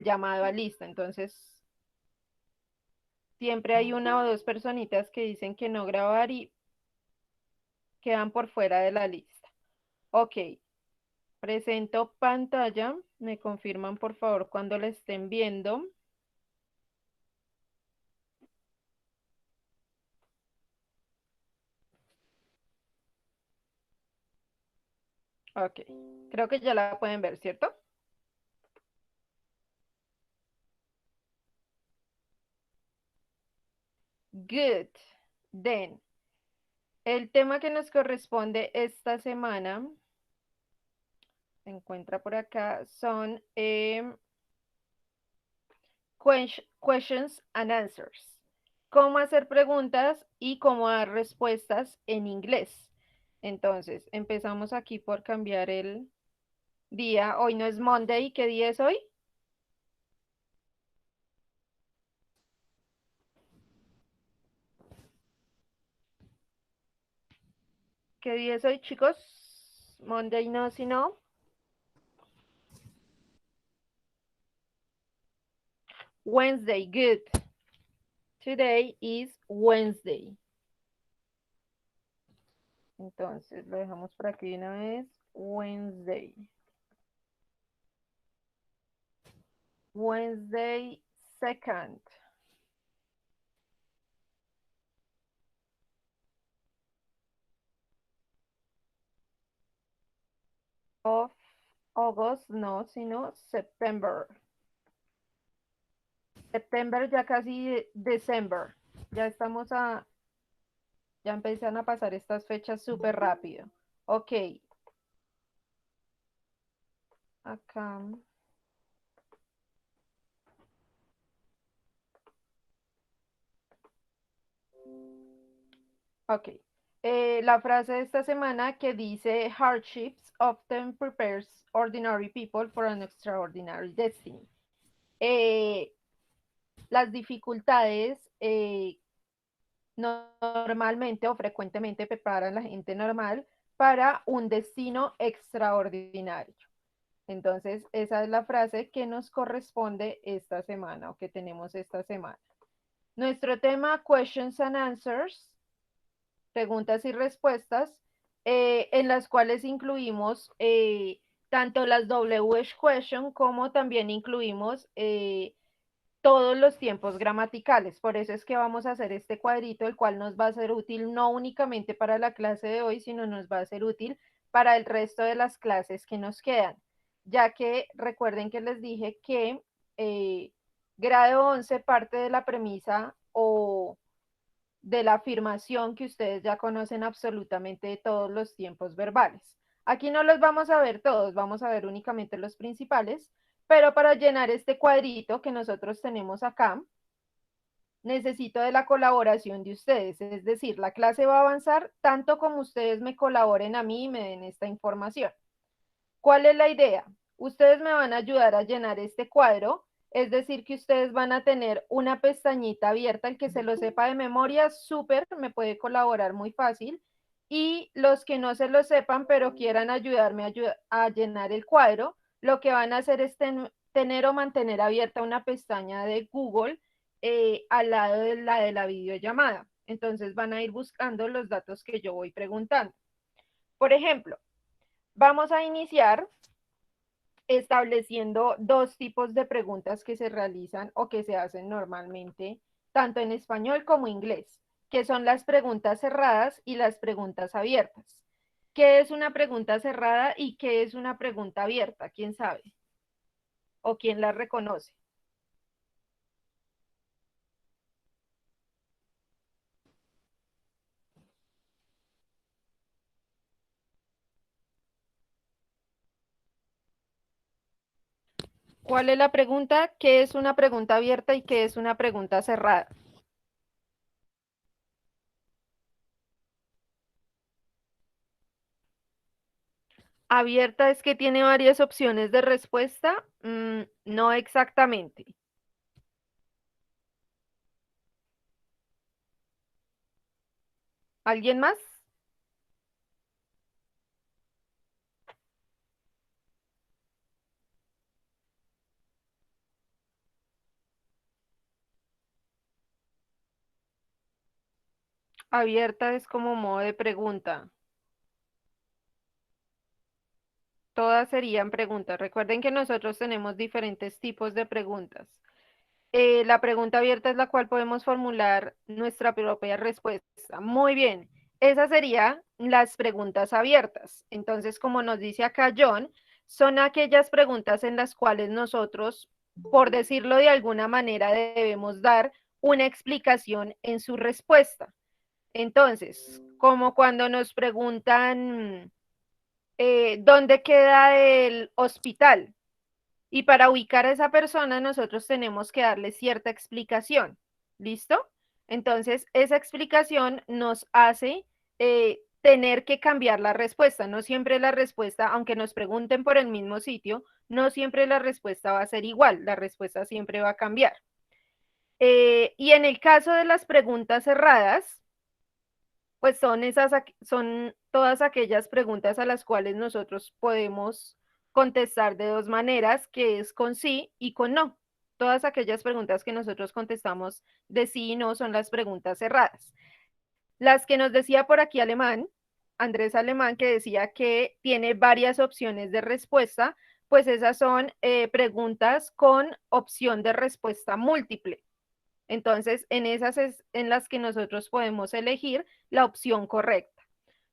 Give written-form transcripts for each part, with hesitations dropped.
llamado a lista. Entonces, siempre hay una o dos personitas que dicen que no grabar y quedan por fuera de la lista. Ok, presento pantalla. Me confirman por favor cuando la estén viendo. Ok, creo que ya la pueden ver, ¿cierto? Good. Then, el tema que nos corresponde esta semana, se encuentra por acá, son questions and answers. Cómo hacer preguntas y cómo dar respuestas en inglés. Entonces, empezamos aquí por cambiar el día. Hoy no es Monday, ¿qué día es hoy? ¿Qué día es hoy, chicos? Monday no, sino Wednesday. Good. Today is Wednesday. Entonces, lo dejamos por aquí una vez. Wednesday. Wednesday 2nd of August, no, sino September. September ya casi December. Ya estamos ya empiezan a pasar estas fechas súper rápido. Ok, acá. Ok. La frase de esta semana que dice hardships often prepares ordinary people for an extraordinary destiny. Eh, las dificultades normalmente o frecuentemente preparan a la gente normal para un destino extraordinario. Entonces, esa es la frase que nos corresponde esta semana o que tenemos esta semana. Nuestro tema, questions and answers, preguntas y respuestas, en las cuales incluimos tanto las WH question como también incluimos todos los tiempos gramaticales. Por eso es que vamos a hacer este cuadrito, el cual nos va a ser útil no únicamente para la clase de hoy, sino nos va a ser útil para el resto de las clases que nos quedan, ya que recuerden que les dije que grado 11 parte de la premisa o de la afirmación que ustedes ya conocen absolutamente de todos los tiempos verbales. Aquí no los vamos a ver todos, vamos a ver únicamente los principales, pero para llenar este cuadrito que nosotros tenemos acá, necesito de la colaboración de ustedes, es decir, la clase va a avanzar tanto como ustedes me colaboren a mí y me den esta información. ¿Cuál es la idea? Ustedes me van a ayudar a llenar este cuadro, es decir, que ustedes van a tener una pestañita abierta, el que se lo sepa de memoria, súper, me puede colaborar muy fácil. Y los que no se lo sepan, pero quieran ayudarme a llenar el cuadro, lo que van a hacer es tener o mantener abierta una pestaña de Google al lado de la videollamada. Entonces van a ir buscando los datos que yo voy preguntando. Por ejemplo, vamos a iniciar estableciendo dos tipos de preguntas que se realizan o que se hacen normalmente, tanto en español como inglés, que son las preguntas cerradas y las preguntas abiertas. ¿Qué es una pregunta cerrada y qué es una pregunta abierta? ¿Quién sabe? ¿O quién la reconoce? ¿Cuál es la pregunta? ¿Qué es una pregunta abierta y qué es una pregunta cerrada? Abierta es que tiene varias opciones de respuesta. No exactamente. ¿Alguien más? Abierta es como modo de pregunta. Todas serían preguntas. Recuerden que nosotros tenemos diferentes tipos de preguntas. La pregunta abierta es la cual podemos formular nuestra propia respuesta. Muy bien, esas serían las preguntas abiertas. Entonces, como nos dice acá John, son aquellas preguntas en las cuales nosotros, por decirlo de alguna manera, debemos dar una explicación en su respuesta. Entonces, como cuando nos preguntan dónde queda el hospital. Y para ubicar a esa persona, nosotros tenemos que darle cierta explicación. ¿Listo? Entonces, esa explicación nos hace tener que cambiar la respuesta. No siempre la respuesta, aunque nos pregunten por el mismo sitio, no siempre la respuesta va a ser igual. La respuesta siempre va a cambiar. Y en el caso de las preguntas cerradas, pues son todas aquellas preguntas a las cuales nosotros podemos contestar de dos maneras, que es con sí y con no. Todas aquellas preguntas que nosotros contestamos de sí y no son las preguntas cerradas. Las que nos decía por aquí Andrés Alemán, que decía que tiene varias opciones de respuesta, pues esas son preguntas con opción de respuesta múltiple. Entonces, en esas es en las que nosotros podemos elegir la opción correcta.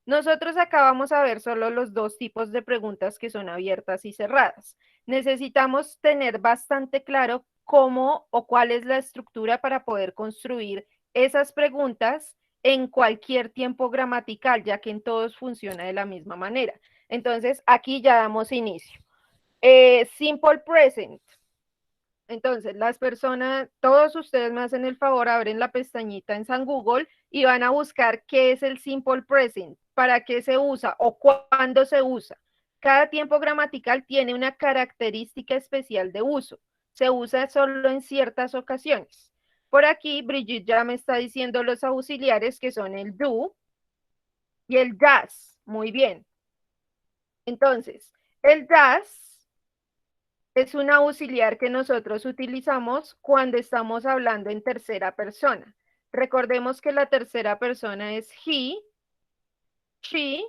Nosotros acá vamos a ver solo los dos tipos de preguntas que son abiertas y cerradas. Necesitamos tener bastante claro cómo o cuál es la estructura para poder construir esas preguntas en cualquier tiempo gramatical, ya que en todos funciona de la misma manera. Entonces, aquí ya damos inicio. Simple present. Entonces, las personas, todos ustedes me hacen el favor, abren la pestañita en San Google y van a buscar qué es el simple present, para qué se usa o cuándo se usa. Cada tiempo gramatical tiene una característica especial de uso. Se usa solo en ciertas ocasiones. Por aquí, Brigitte ya me está diciendo los auxiliares que son el do y el does. Muy bien. Entonces, el does es un auxiliar que nosotros utilizamos cuando estamos hablando en tercera persona. Recordemos que la tercera persona es he, she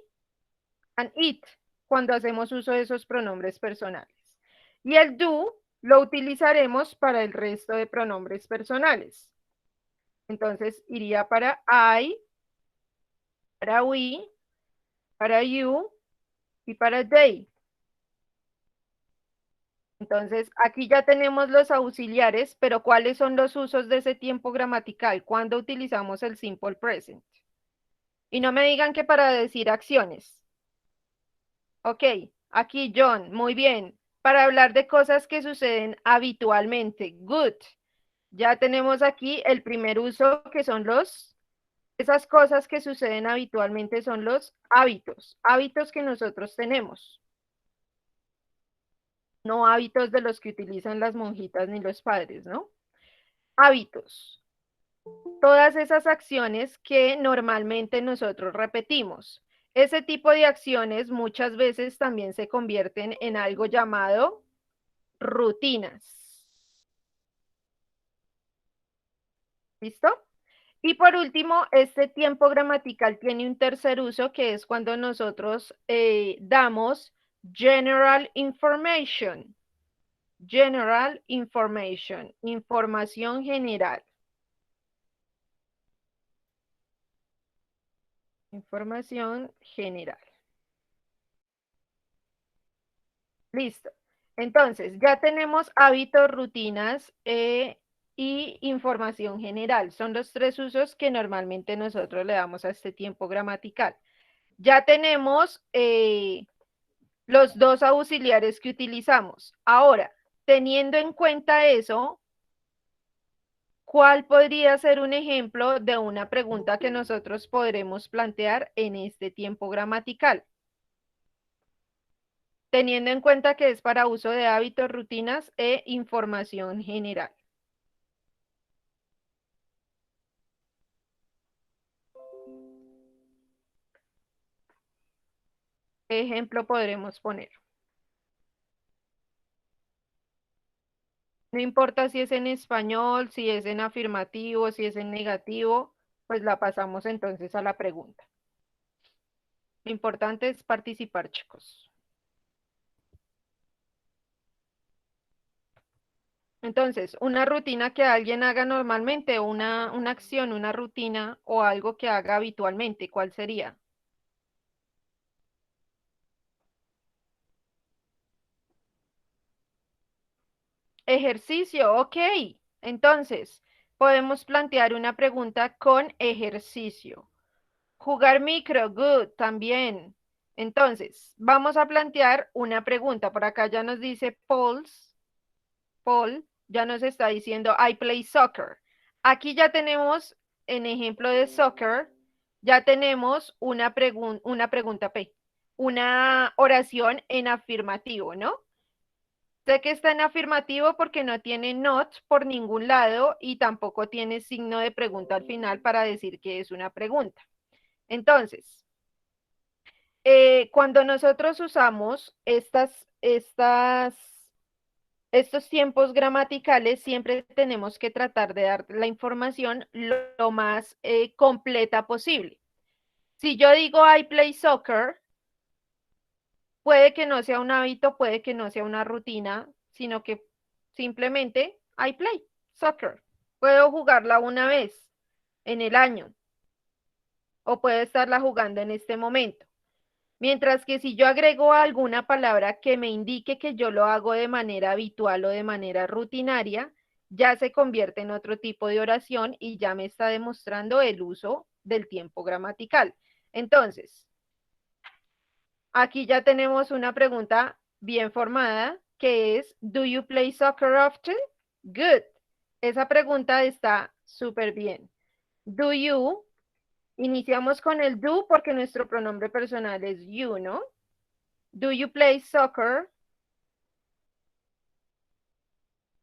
and it, cuando hacemos uso de esos pronombres personales. Y el do lo utilizaremos para el resto de pronombres personales. Entonces iría para I, para we, para you y para they. Entonces, aquí ya tenemos los auxiliares, pero ¿cuáles son los usos de ese tiempo gramatical? ¿Cuándo utilizamos el simple present? Y no me digan que para decir acciones. Ok, aquí John, muy bien. Para hablar de cosas que suceden habitualmente. Good. Ya tenemos aquí el primer uso que son esas cosas que suceden habitualmente son los hábitos. Hábitos que nosotros tenemos. No hábitos de los que utilizan las monjitas ni los padres, ¿no? Hábitos. Todas esas acciones que normalmente nosotros repetimos. Ese tipo de acciones muchas veces también se convierten en algo llamado rutinas. ¿Listo? Y por último, este tiempo gramatical tiene un tercer uso que es cuando nosotros damos general information. General information, información general. Información general. Listo. Entonces, ya tenemos hábitos, rutinas y información general. Son los tres usos que normalmente nosotros le damos a este tiempo gramatical. Ya tenemos los dos auxiliares que utilizamos. Ahora, teniendo en cuenta eso, ¿cuál podría ser un ejemplo de una pregunta que nosotros podremos plantear en este tiempo gramatical? Teniendo en cuenta que es para uso de hábitos, rutinas e información general. ¿Qué ejemplo podremos poner? No importa si es en español, si es en afirmativo, si es en negativo, Pues la pasamos entonces a la pregunta. Lo importante es participar, chicos. Entonces, una rutina que alguien haga normalmente, una acción, una rutina o algo que haga habitualmente, ¿cuál sería? Ejercicio, ok. Entonces, podemos plantear una pregunta con ejercicio. Jugar micro, good, también. Entonces, vamos a plantear una pregunta. Por acá ya nos dice Paul ya nos está diciendo I play soccer. Aquí ya tenemos, en ejemplo de soccer, ya tenemos una pregunta P, una oración en afirmativo, ¿no? Sé que está en afirmativo porque no tiene not por ningún lado y tampoco tiene signo de pregunta al final para decir que es una pregunta. Entonces, cuando nosotros usamos estos tiempos gramaticales, siempre tenemos que tratar de dar la información lo más completa posible. Si yo digo I play soccer, puede que no sea un hábito, puede que no sea una rutina, sino que simplemente I play soccer. Puedo jugarla una vez en el año o puedo estarla jugando en este momento. Mientras que si yo agrego alguna palabra que me indique que yo lo hago de manera habitual o de manera rutinaria, ya se convierte en otro tipo de oración y ya me está demostrando el uso del tiempo gramatical. Entonces, aquí ya tenemos una pregunta bien formada que es, ¿Do you play soccer often? Good. Esa pregunta está súper bien. Do you, iniciamos con el do porque nuestro pronombre personal es you, ¿no? Do you play soccer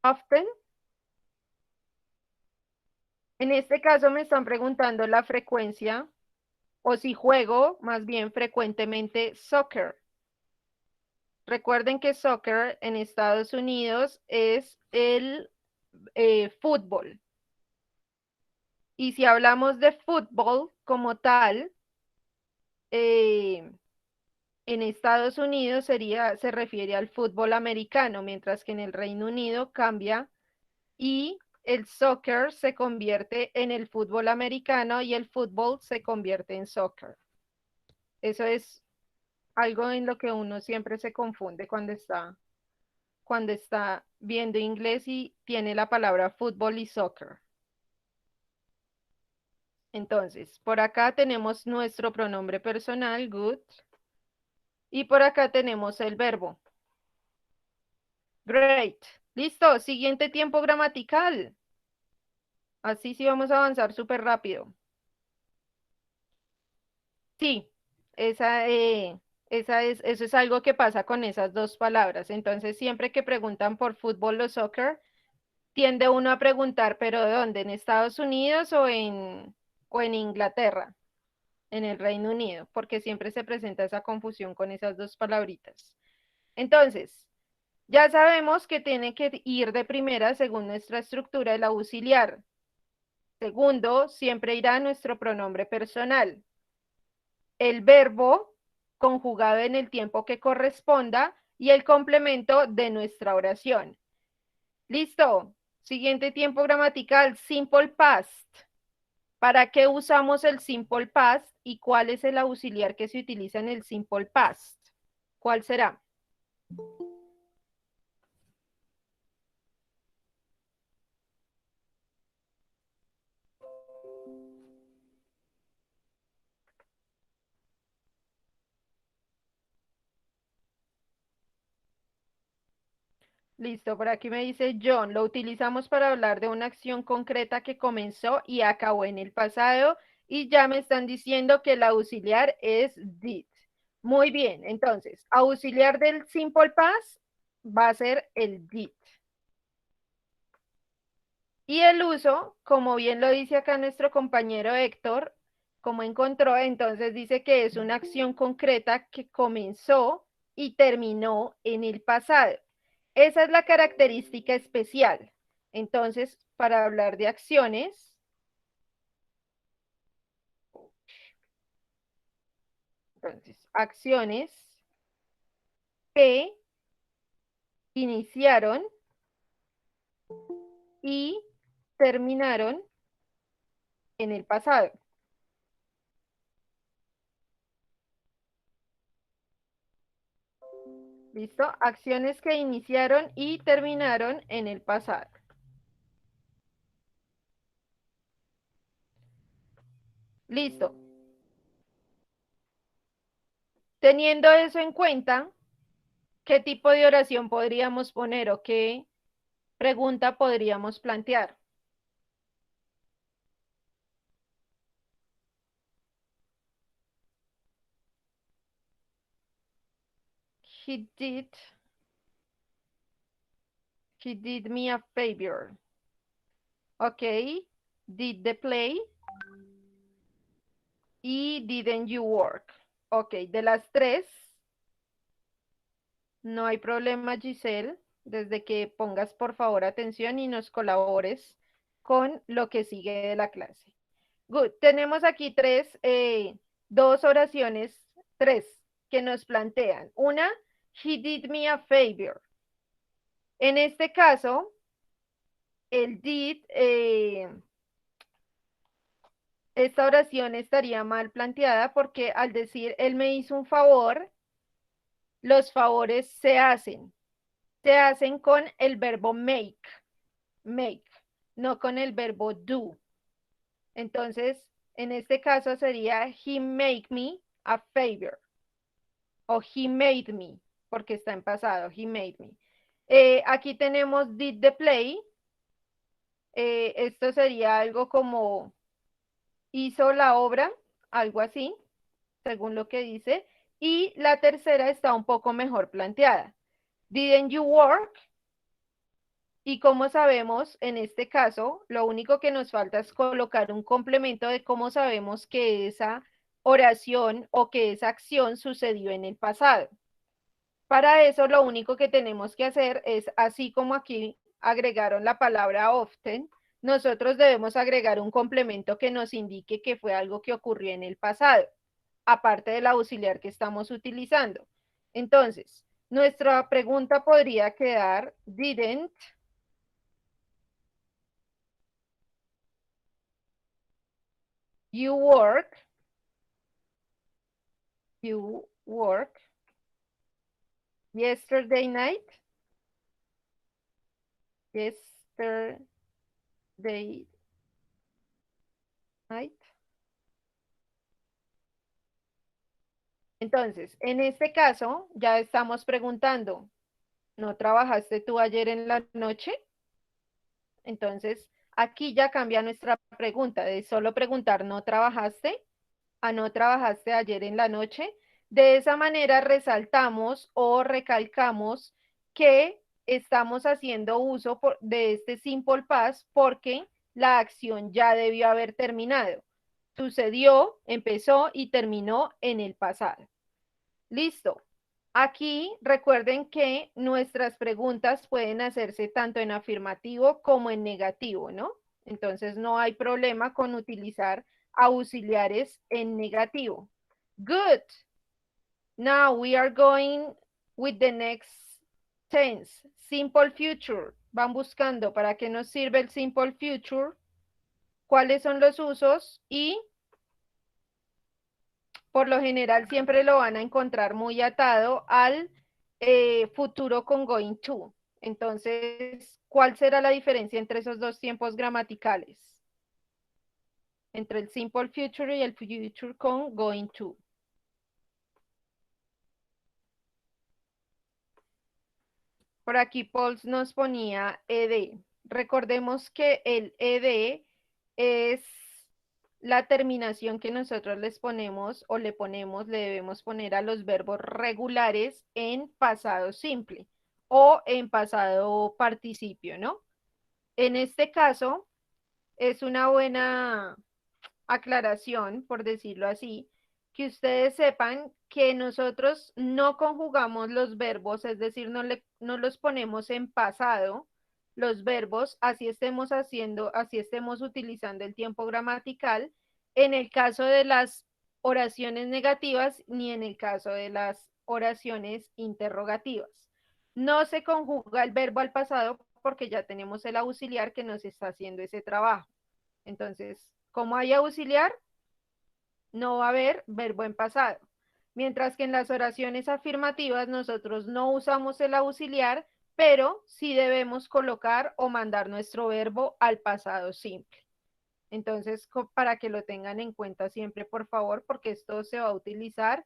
often? En este caso me están preguntando la frecuencia o si juego más bien frecuentemente soccer. Recuerden que soccer en Estados Unidos es el fútbol. Y si hablamos de fútbol como tal, eh, en Estados Unidos se refiere al fútbol americano, mientras que en el Reino Unido cambia y el soccer se convierte en el fútbol americano y el fútbol se convierte en soccer. Eso es algo en lo que uno siempre se confunde cuando está viendo inglés y tiene la palabra fútbol y soccer. Entonces, por acá tenemos nuestro pronombre personal, good, y por acá tenemos el verbo. Great. Listo, siguiente tiempo gramatical. Así sí vamos a avanzar súper rápido. Sí, esa, eso es algo que pasa con esas dos palabras. Entonces, siempre que preguntan por fútbol o soccer, tiende uno a preguntar, ¿pero de dónde? ¿En Estados Unidos o en Inglaterra? En el Reino Unido, porque siempre se presenta esa confusión con esas dos palabritas. Entonces, ya sabemos que tiene que ir de primera según nuestra estructura el auxiliar. Segundo, siempre irá nuestro pronombre personal. El verbo conjugado en el tiempo que corresponda y el complemento de nuestra oración. Listo. Siguiente tiempo gramatical, simple past. ¿Para qué usamos el simple past y cuál es el auxiliar que se utiliza en el simple past? ¿Cuál será? Listo, por aquí me dice John, lo utilizamos para hablar de una acción concreta que comenzó y acabó en el pasado y ya me están diciendo que el auxiliar es did. Muy bien, entonces, auxiliar del simple past va a ser el did. Y el uso, como bien lo dice acá nuestro compañero Héctor, como encontró, entonces dice que es una acción concreta que comenzó y terminó en el pasado. Esa es la característica especial. Entonces, para hablar de acciones, Entonces, acciones que iniciaron y terminaron en el pasado. ¿Listo? Acciones que iniciaron y terminaron en el pasado. Listo. Teniendo eso en cuenta, ¿qué tipo de oración podríamos poner o qué pregunta podríamos plantear? He did, he did me a favor. Ok. Did the play y didn't you work. Ok, de las tres, no hay problema, Giselle, desde que pongas por favor atención y nos colabores con lo que sigue de la clase. Good. Tenemos aquí dos oraciones, tres, que nos plantean. Una, he did me a favor. En este caso, el did, esta oración estaría mal planteada porque al decir él me hizo un favor, los favores se hacen con el verbo make, no con el verbo do. Entonces, en este caso sería he make me a favor o he made me, porque está en pasado, he made me. Aquí tenemos did the play. Esto sería algo como hizo la obra, algo así, según lo que dice. Y la tercera está un poco mejor planteada. Didn't you work? Y como sabemos, en este caso, lo único que nos falta es colocar un complemento de cómo sabemos que esa oración o que esa acción sucedió en el pasado. Para eso, lo único que tenemos que hacer es, así como aquí agregaron la palabra often, nosotros debemos agregar un complemento que nos indique que fue algo que ocurrió en el pasado, aparte del auxiliar que estamos utilizando. Entonces, nuestra pregunta podría quedar, didn't you work yesterday night? Yesterday night. Entonces, en este caso, ya estamos preguntando, ¿no trabajaste tú ayer en la noche? Entonces, aquí ya cambia nuestra pregunta de solo preguntar, ¿no trabajaste? A no trabajaste ayer en la noche. De esa manera resaltamos o recalcamos que estamos haciendo uso de este simple past porque la acción ya debió haber terminado. Sucedió, empezó y terminó en el pasado. Listo. Aquí recuerden que nuestras preguntas pueden hacerse tanto en afirmativo como en negativo, ¿no? Entonces no hay problema con utilizar auxiliares en negativo. Good. Now we are going with the next tense. Simple future. Van buscando para qué nos sirve el simple future, cuáles son los usos y por lo general siempre lo van a encontrar muy atado al futuro con going to. Entonces, ¿cuál será la diferencia entre esos dos tiempos gramaticales? Entre el simple future y el future con going to. Por aquí Paul nos ponía ed. Recordemos que el ed es la terminación que nosotros les ponemos o le debemos poner a los verbos regulares en pasado simple o en pasado participio, ¿no? En este caso, es una buena aclaración, por decirlo así, que ustedes sepan que nosotros no conjugamos los verbos, es decir, no los ponemos en pasado, los verbos, así estemos utilizando el tiempo gramatical, en el caso de las oraciones negativas ni en el caso de las oraciones interrogativas. No se conjuga el verbo al pasado porque ya tenemos el auxiliar que nos está haciendo ese trabajo. Entonces, como hay auxiliar, no va a haber verbo en pasado. Mientras que en las oraciones afirmativas nosotros no usamos el auxiliar, pero sí debemos colocar o mandar nuestro verbo al pasado simple. Entonces, para que lo tengan en cuenta siempre, por favor, porque esto se va a utilizar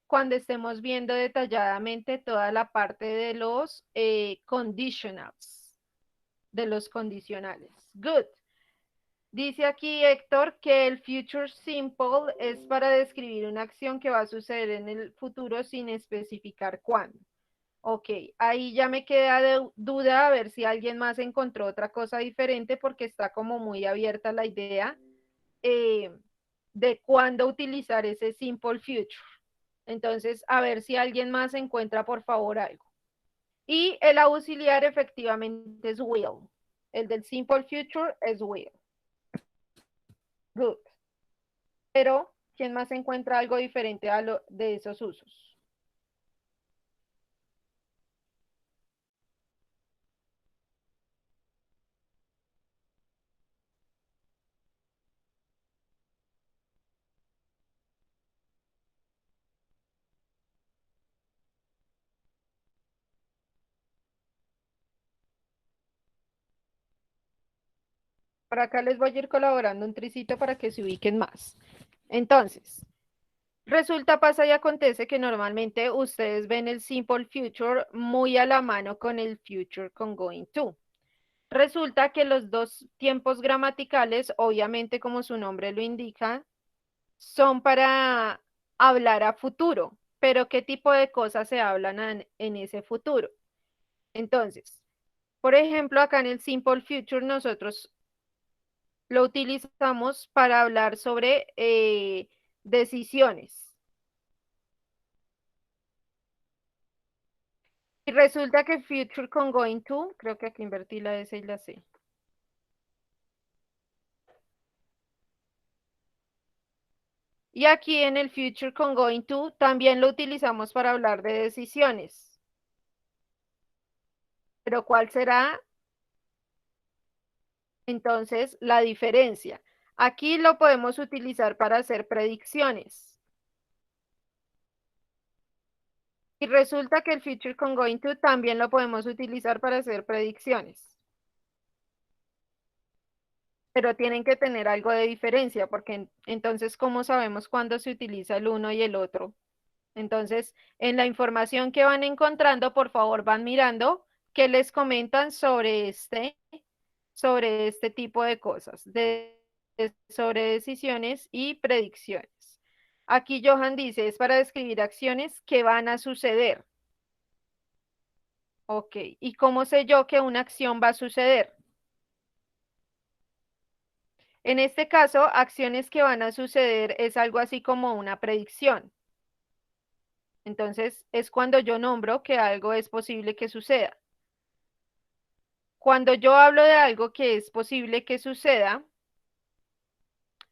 cuando estemos viendo detalladamente toda la parte de los conditionals, de los condicionales. Good. Dice aquí Héctor que el future simple es para describir una acción que va a suceder en el futuro sin especificar cuándo. Ok, ahí ya me queda de duda a ver si alguien más encontró otra cosa diferente porque está como muy abierta la idea eh, de cuándo utilizar ese simple future. Entonces, a ver si alguien más encuentra por favor algo. Y el auxiliar efectivamente es will. El del simple future es will. Good. Pero, ¿quién más encuentra algo diferente a lo de esos usos? Por acá les voy a ir colaborando un tricito para que se ubiquen más. Entonces, resulta, pasa y acontece que normalmente ustedes ven el simple future muy a la mano con el future con going to. Resulta que los dos tiempos gramaticales, obviamente como su nombre lo indica, son para hablar a futuro, pero ¿qué tipo de cosas se hablan en ese futuro? Entonces, por ejemplo, acá en el simple future nosotros lo utilizamos para hablar sobre decisiones. Y resulta que future con going to, creo que aquí invertí la S y la C. Y aquí en el future con going to también lo utilizamos para hablar de decisiones. Pero ¿cuál será entonces la diferencia? Aquí lo podemos utilizar para hacer predicciones. Y resulta que el future con going to también lo podemos utilizar para hacer predicciones. Pero tienen que tener algo de diferencia, porque entonces, ¿cómo sabemos cuándo se utiliza el uno y el otro? Entonces, en la información que van encontrando, por favor, van mirando qué les comentan sobre este tipo de cosas, sobre decisiones y predicciones. Aquí Johan dice, es para describir acciones que van a suceder. Ok, ¿y cómo sé yo que una acción va a suceder? En este caso, acciones que van a suceder es algo así como una predicción. Entonces, es cuando yo nombro que algo es posible que suceda. Cuando yo hablo de algo que es posible que suceda,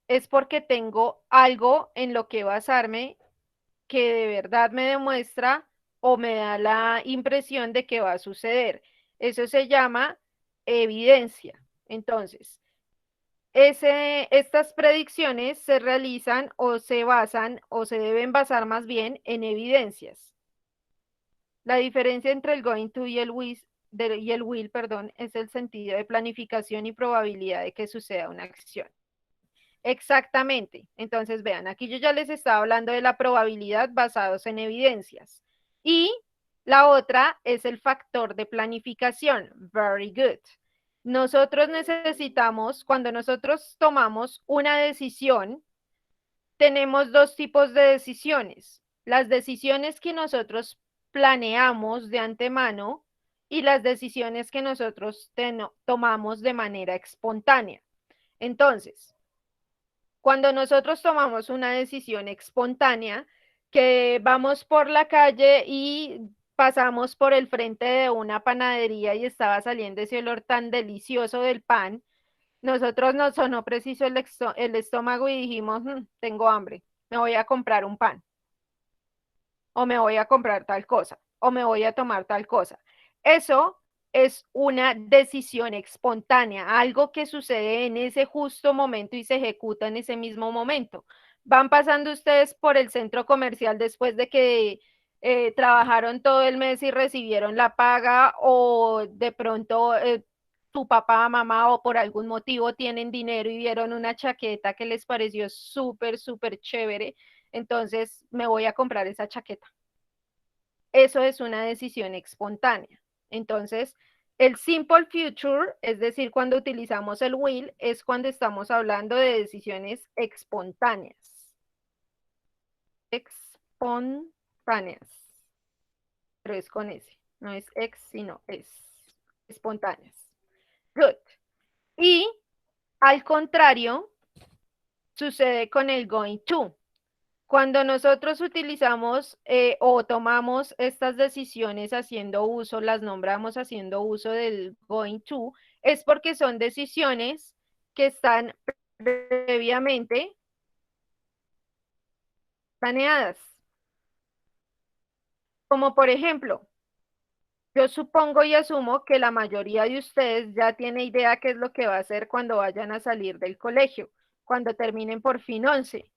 es porque tengo algo en lo que basarme que de verdad me demuestra o me da la impresión de que va a suceder. Eso se llama evidencia. Entonces, estas predicciones se realizan o se basan o se deben basar más bien en evidencias. La diferencia entre el going to y el will, perdón, es el sentido de planificación y probabilidad de que suceda una acción. Exactamente. Entonces, vean, aquí yo ya les estaba hablando de la probabilidad basados en evidencias. Y la otra es el factor de planificación. Very good. Nosotros necesitamos, cuando nosotros tomamos una decisión, tenemos dos tipos de decisiones. Las decisiones que nosotros planeamos de antemano y las decisiones que nosotros tomamos de manera espontánea. Entonces, cuando nosotros tomamos una decisión espontánea, que vamos por la calle y pasamos por el frente de una panadería y estaba saliendo ese olor tan delicioso del pan, nosotros nos sonó preciso el estómago y dijimos, tengo hambre. me voy a comprar un pan, o me voy a comprar tal cosa, o me voy a tomar tal cosa. Eso es una decisión espontánea, algo que sucede en ese justo momento y se ejecuta en ese mismo momento. Van pasando ustedes por el centro comercial después de que trabajaron todo el mes y recibieron la paga, o de pronto tu papá, mamá, o por algún motivo tienen dinero y vieron una chaqueta que les pareció súper, súper chévere, entonces me voy a comprar esa chaqueta. Eso es una decisión espontánea. Entonces, el simple future, es decir, cuando utilizamos el will, es cuando estamos hablando de decisiones espontáneas. Espontáneas. Pero es con S. No es ex, sino es espontáneas. Good. Y al contrario, sucede con el going to. Cuando nosotros utilizamos o tomamos estas decisiones haciendo uso, las nombramos haciendo uso del going to, es porque son decisiones que están previamente planeadas. Como por ejemplo, yo supongo y asumo que la mayoría de ustedes ya tiene idea qué es lo que va a hacer cuando vayan a salir del colegio, cuando terminen por fin 11.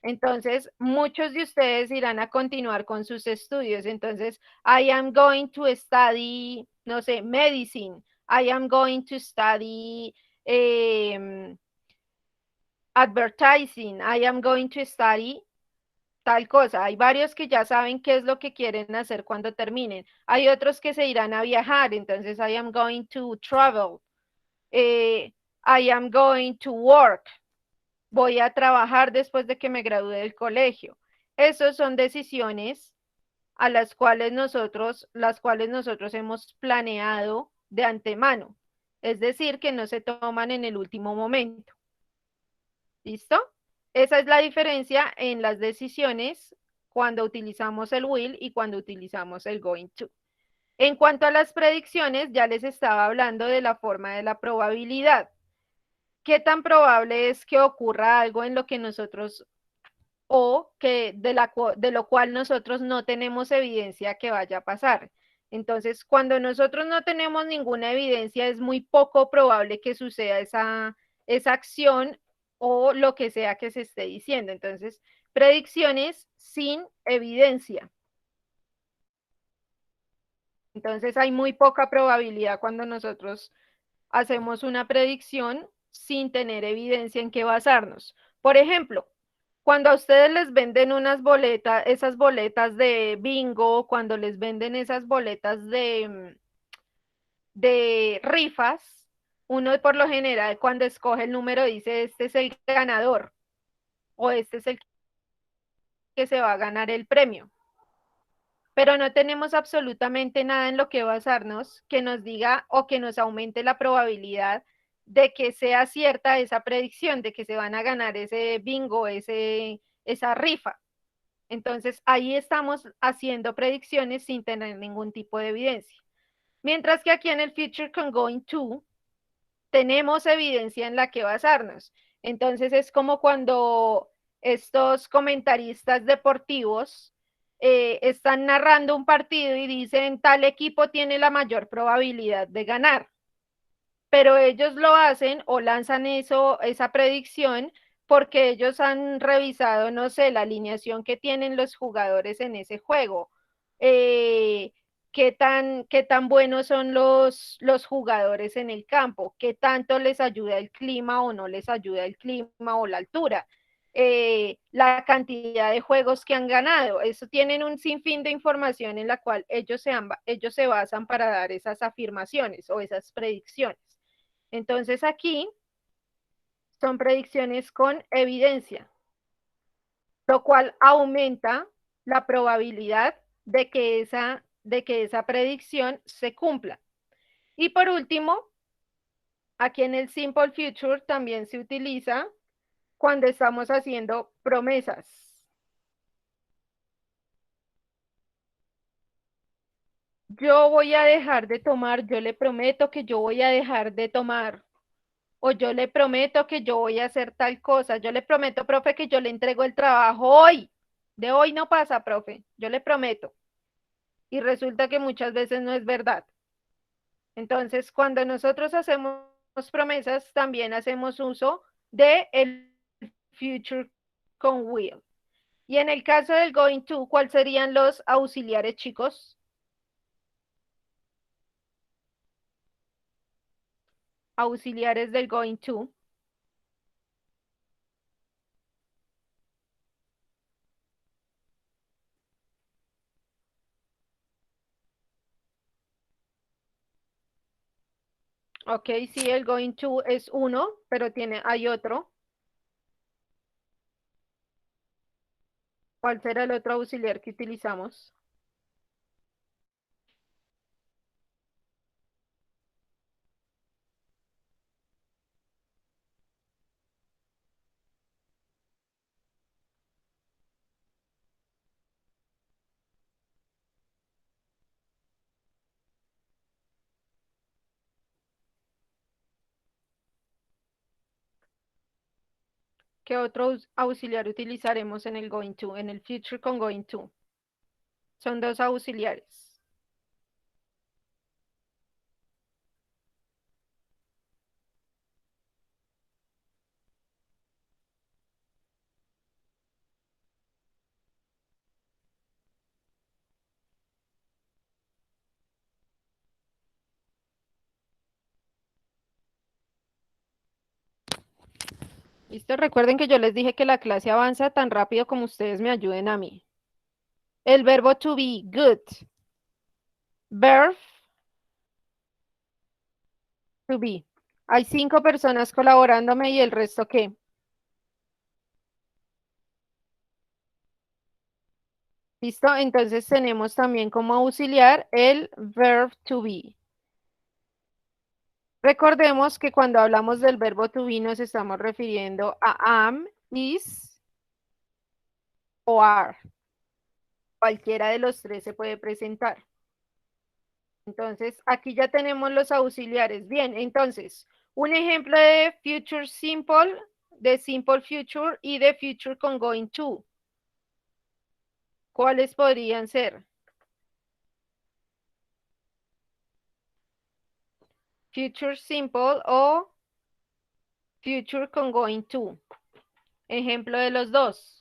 Entonces, muchos de ustedes irán a continuar con sus estudios. Entonces, I am going to study, no sé, medicine. I am going to study advertising. I am going to study tal cosa. Hay varios que ya saben qué es lo que quieren hacer cuando terminen. Hay otros que se irán a viajar. Entonces, I am going to travel. I am going to work. Voy a trabajar después de que me gradúe del colegio. Esas son decisiones a las cuales nosotros hemos planeado de antemano. Es decir, que no se toman en el último momento. ¿Listo? Esa es la diferencia en las decisiones cuando utilizamos el will y cuando utilizamos el going to. En cuanto a las predicciones, ya les estaba hablando de la forma de la probabilidad. ¿Qué tan probable es que ocurra algo en lo que nosotros o que de lo cual nosotros no tenemos evidencia que vaya a pasar? Entonces, cuando nosotros no tenemos ninguna evidencia, es muy poco probable que suceda esa acción o lo que sea que se esté diciendo. Entonces, predicciones sin evidencia. Entonces, hay muy poca probabilidad cuando nosotros hacemos una predicción sin tener evidencia en qué basarnos. Por ejemplo, cuando a ustedes les venden unas boletas, esas boletas de bingo, cuando les venden esas boletas de rifas, uno por lo general cuando escoge el número dice este es el ganador o este es el que se va a ganar el premio. Pero no tenemos absolutamente nada en lo que basarnos que nos diga o que nos aumente la probabilidad de que sea cierta esa predicción, de que se van a ganar ese bingo, esa rifa. Entonces, ahí estamos haciendo predicciones sin tener ningún tipo de evidencia. Mientras que aquí en el Future con Going To, tenemos evidencia en la que basarnos. Entonces, es como cuando estos comentaristas deportivos están narrando un partido y dicen tal equipo tiene la mayor probabilidad de ganar, pero ellos lo hacen o lanzan esa predicción porque ellos han revisado, no sé, la alineación que tienen los jugadores en ese juego, qué tan buenos son los jugadores en el campo, qué tanto les ayuda el clima o no les ayuda el clima o la altura, la cantidad de juegos que han ganado. Eso tienen un sinfín de información en la cual ellos se basan para dar esas afirmaciones o esas predicciones. Entonces aquí son predicciones con evidencia, lo cual aumenta la probabilidad de que esa predicción se cumpla. Y por último, aquí en el Simple Future también se utiliza cuando estamos haciendo promesas. Yo voy a dejar de tomar, yo le prometo que yo voy a dejar de tomar O yo le prometo que yo voy a hacer tal cosa. Yo le prometo, profe, que yo le entrego el trabajo hoy. De hoy no pasa, profe. Yo le prometo. Y resulta que muchas veces no es verdad. Entonces, cuando nosotros hacemos promesas, también hacemos uso de el future con will. Y en el caso del going to, ¿cuáles serían los auxiliares, chicos? Auxiliares del going to. Ok, sí, el going to es uno, pero hay otro. ¿Cuál será el otro auxiliar que utilizamos? ¿Qué otro auxiliar utilizaremos en el going to, en el future con going to? Son dos auxiliares. ¿Listo? Recuerden que yo les dije que la clase avanza tan rápido como ustedes me ayuden a mí. El verbo to be, good. Verb to be. Hay 5 personas colaborándome y el resto, ¿qué? ¿Listo? Entonces tenemos también como auxiliar el verb to be. Recordemos que cuando hablamos del verbo to be nos estamos refiriendo a am, is o are. Cualquiera de los tres se puede presentar. Entonces, aquí ya tenemos los auxiliares. Bien, entonces, un ejemplo de future simple, de simple future y de future con going to. ¿Cuáles podrían ser? Future simple o future con going to. Ejemplo de los dos.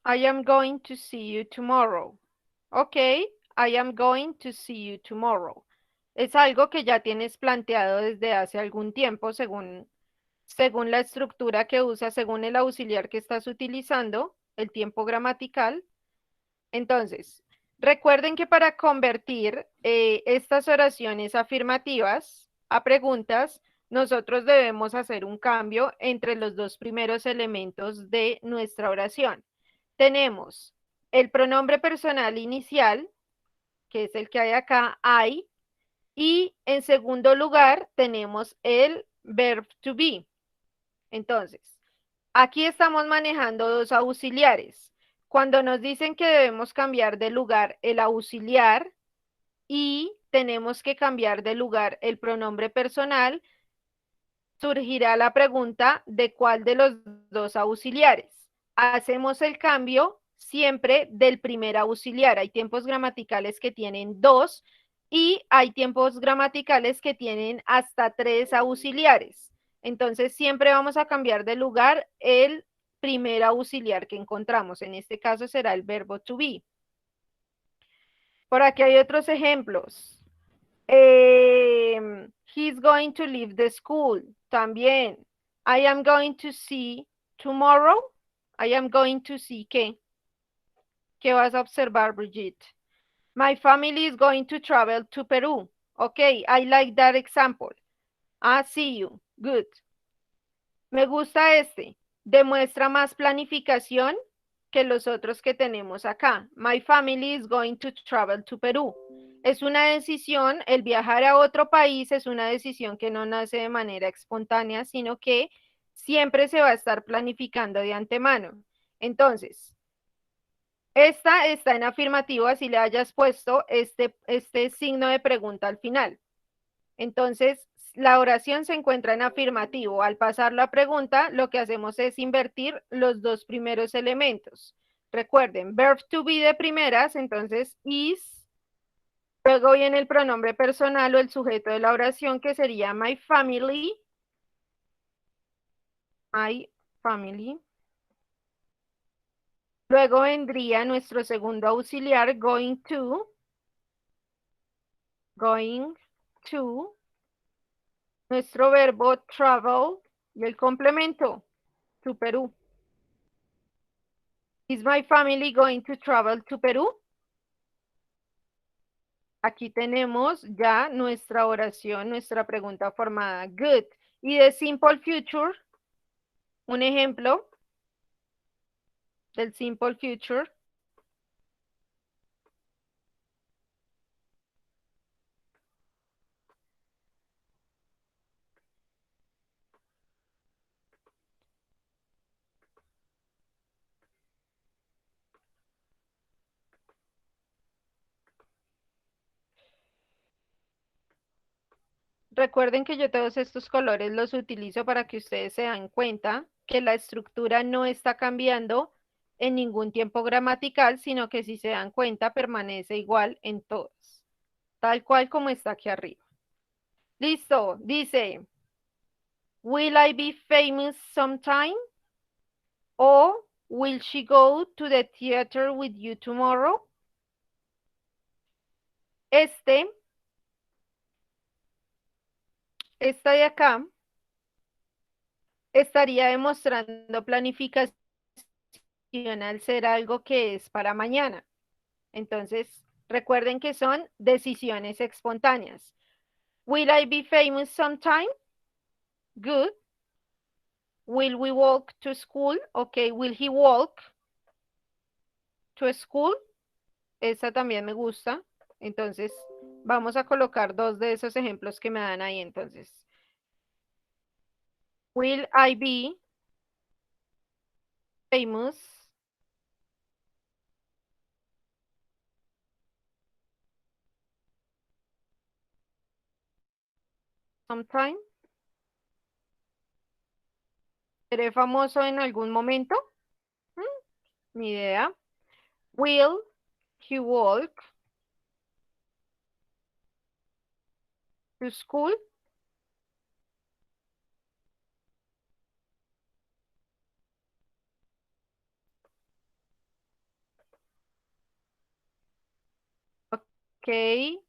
I am going to see you tomorrow. Ok, I am going to see you tomorrow. Es algo que ya tienes planteado desde hace algún tiempo, según la estructura que usa, según el auxiliar que estás utilizando, el tiempo gramatical. Entonces, recuerden que para convertir estas oraciones afirmativas a preguntas, nosotros debemos hacer un cambio entre los dos primeros elementos de nuestra oración. Tenemos el pronombre personal inicial, que es el que hay acá, I, y en segundo lugar tenemos el verb to be. Entonces, aquí estamos manejando dos auxiliares. Cuando nos dicen que debemos cambiar de lugar el auxiliar y tenemos que cambiar de lugar el pronombre personal, surgirá la pregunta de cuál de los dos auxiliares. Hacemos el cambio siempre del primer auxiliar. Hay tiempos gramaticales que tienen dos y hay tiempos gramaticales que tienen hasta tres auxiliares. Entonces siempre vamos a cambiar de lugar el primer auxiliar que encontramos. En este caso será el verbo to be. Por aquí hay otros ejemplos. He's going to leave the school. También. I am going to see tomorrow. I am going to see ¿qué? ¿Qué vas a observar, Brigitte? My family is going to travel to Peru. Okay, I like that example. Ah, see you. Good. Me gusta este. Demuestra más planificación que los otros que tenemos acá. My family is going to travel to Perú. Es una decisión, el viajar a otro país es una decisión que no nace de manera espontánea, sino que siempre se va a estar planificando de antemano. Entonces, esta está en afirmativo, así le hayas puesto este signo de pregunta al final. Entonces, la oración se encuentra en afirmativo. Al pasar la pregunta, lo que hacemos es invertir los dos primeros elementos. Recuerden, verb to be de primeras, entonces is, luego viene el pronombre personal o el sujeto de la oración que sería my family. Luego vendría nuestro segundo auxiliar, going to, nuestro verbo travel y el complemento, to Perú. Is my family going to travel to Perú? Aquí tenemos ya nuestra oración, nuestra pregunta formada. Good. Y de simple future, un ejemplo del simple future. Recuerden que yo todos estos colores los utilizo para que ustedes se den cuenta que la estructura no está cambiando en ningún tiempo gramatical, sino que si se dan cuenta permanece igual en todos, tal cual como está aquí arriba. Listo, dice, will I be famous sometime? O will she go to the theater with you tomorrow? Este, esta de acá, estaría demostrando planificación al ser algo que es para mañana. Entonces, recuerden que son decisiones espontáneas. Will I be famous sometime? Good. Will we walk to school? Ok, will he walk to school? Esa también me gusta. Entonces, vamos a colocar dos de esos ejemplos que me dan ahí. Entonces, will I be famous sometime? ¿Seré famoso en algún momento? Mm, Ni idea. Will he walk to school? Ok.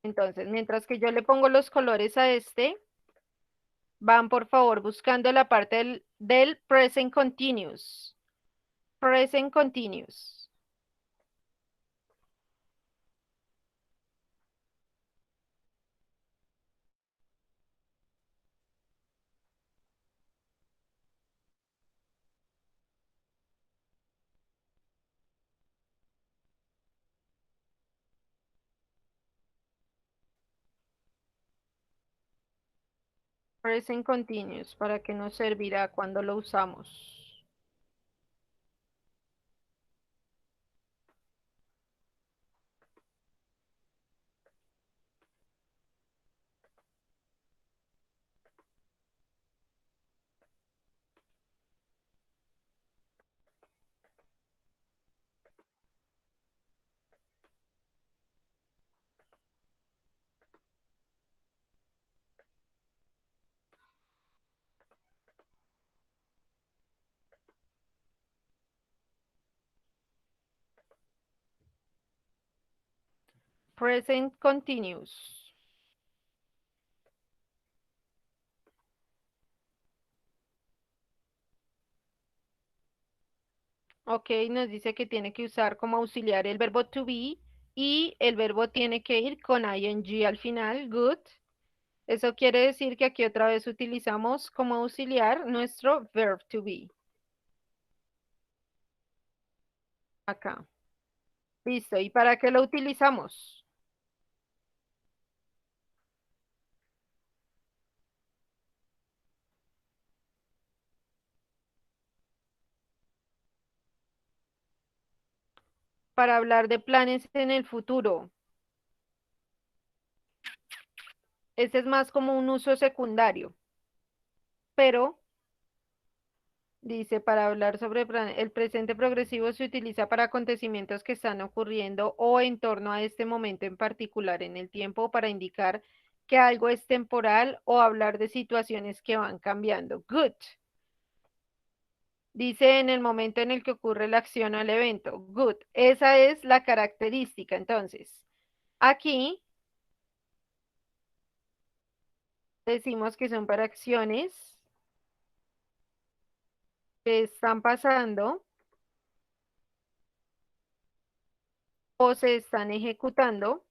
Entonces, mientras que yo le pongo los colores a este, van por favor buscando la parte del present continuous. Present continuous. Present continuous, ¿para qué nos servirá cuando lo usamos? Present continuous. Ok, nos dice que tiene que usar como auxiliar el verbo to be y el verbo tiene que ir con ing al final. Good. Eso quiere decir que aquí otra vez utilizamos como auxiliar nuestro verb to be. Acá. Listo. ¿Y para qué lo utilizamos? Para hablar de planes en el futuro. Ese es más como un uso secundario, pero dice, para hablar sobre el presente progresivo se utiliza para acontecimientos que están ocurriendo o en torno a este momento en particular en el tiempo para indicar que algo es temporal o hablar de situaciones que van cambiando. Good. Dice en el momento en el que ocurre la acción o el evento. Good. Esa es la característica. Entonces, aquí decimos que son para acciones que están pasando o se están ejecutando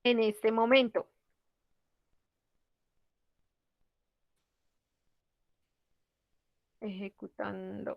en este momento. Ejecutando.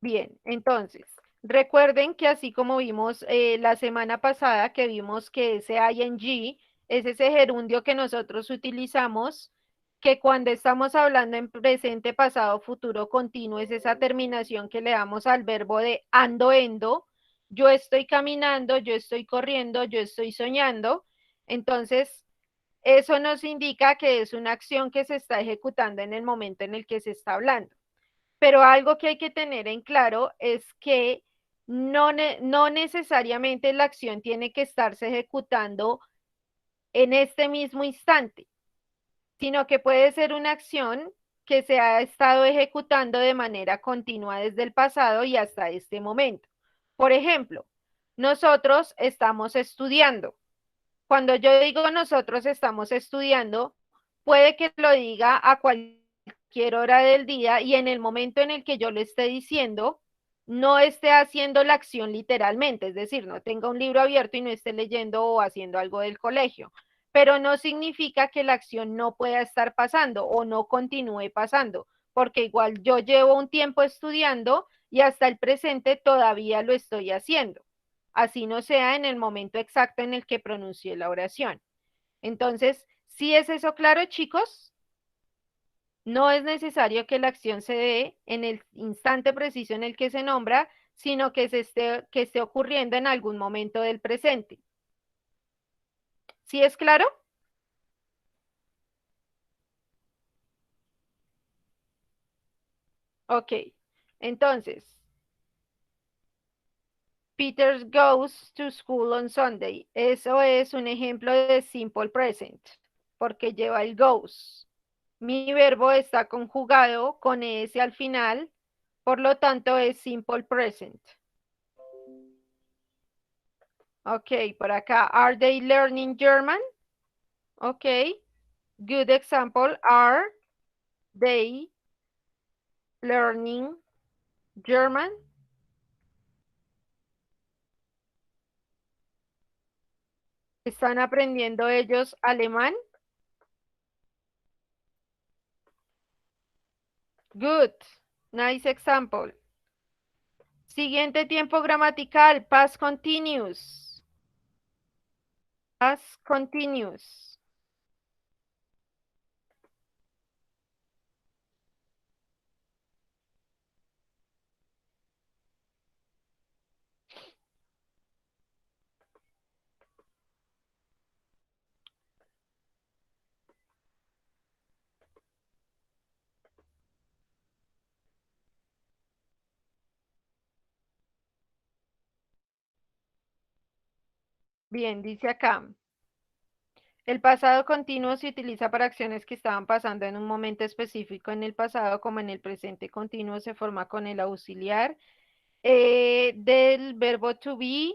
Bien, entonces, recuerden que así como vimos la semana pasada, que vimos que ese ing es ese gerundio que nosotros utilizamos, que cuando estamos hablando en presente, pasado, futuro continuo, es esa terminación que le damos al verbo de ando, endo, yo estoy caminando, yo estoy corriendo, yo estoy soñando. Entonces, eso nos indica que es una acción que se está ejecutando en el momento en el que se está hablando. Pero algo que hay que tener en claro es que no necesariamente la acción tiene que estarse ejecutando en este mismo instante, sino que puede ser una acción que se ha estado ejecutando de manera continua desde el pasado y hasta este momento. Por ejemplo, nosotros estamos estudiando. Cuando yo digo nosotros estamos estudiando, puede que lo diga a cualquier hora del día y en el momento en el que yo le esté diciendo, no esté haciendo la acción literalmente, es decir, no tenga un libro abierto y no esté leyendo o haciendo algo del colegio, pero no significa que la acción no pueda estar pasando o no continúe pasando, porque igual yo llevo un tiempo estudiando y hasta el presente todavía lo estoy haciendo, así no sea en el momento exacto en el que pronuncié la oración. Entonces, ¿sí es eso claro, chicos? No es necesario que la acción se dé en el instante preciso en el que se nombra, sino que esté ocurriendo en algún momento del presente. ¿Sí es claro? Ok. Entonces, Peter goes to school on Sunday. Eso es un ejemplo de simple present, porque lleva el goes. Mi verbo está conjugado con ese al final, por lo tanto es simple present. Ok, por acá, are they learning German? Ok, good example, are they learning German? ¿Están aprendiendo ellos alemán? Good, nice example. Siguiente tiempo gramatical, past continuous. Past continuous. Bien, dice acá. El pasado continuo se utiliza para acciones que estaban pasando en un momento específico en el pasado, como en el presente continuo se forma con el auxiliar del verbo to be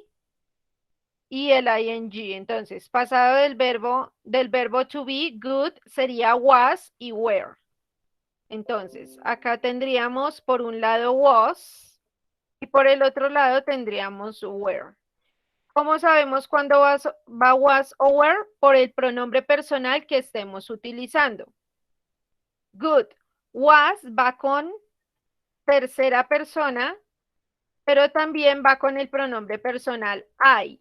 y el ing. Entonces, pasado del verbo to be, good sería was y were. Entonces, acá tendríamos por un lado was Y por el otro lado tendríamos where. ¿Cómo sabemos cuándo va was o were? Por el pronombre personal que estemos utilizando. Good. Was va con tercera persona, pero también va con el pronombre personal I.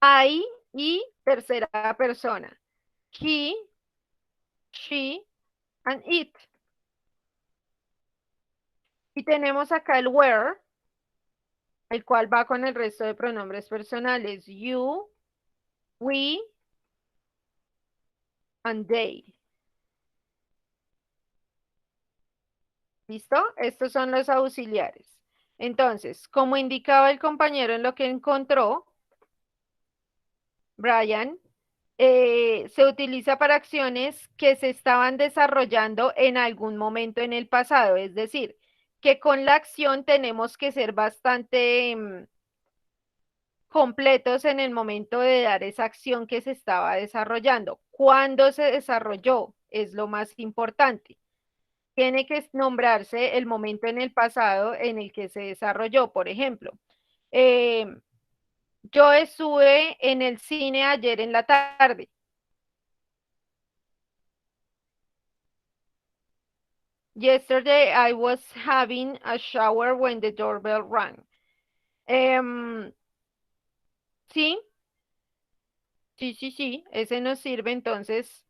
I y tercera persona. He, she, and it. Y tenemos acá el where, el cual va con el resto de pronombres personales. You, we, and they. ¿Listo? Estos son los auxiliares. Entonces, como indicaba el compañero en lo que encontró, Brian, se utiliza para acciones que se estaban desarrollando en algún momento en el pasado. Es decir, que con la acción tenemos que ser bastante completos en el momento de dar esa acción que se estaba desarrollando. ¿Cuándo se desarrolló? Es lo más importante. Tiene que nombrarse el momento en el pasado en el que se desarrolló. Por ejemplo, eh, yo estuve en el cine ayer en la tarde. Yesterday I was having a shower when the doorbell rang. Sí, sí, ese nos sirve. Entonces,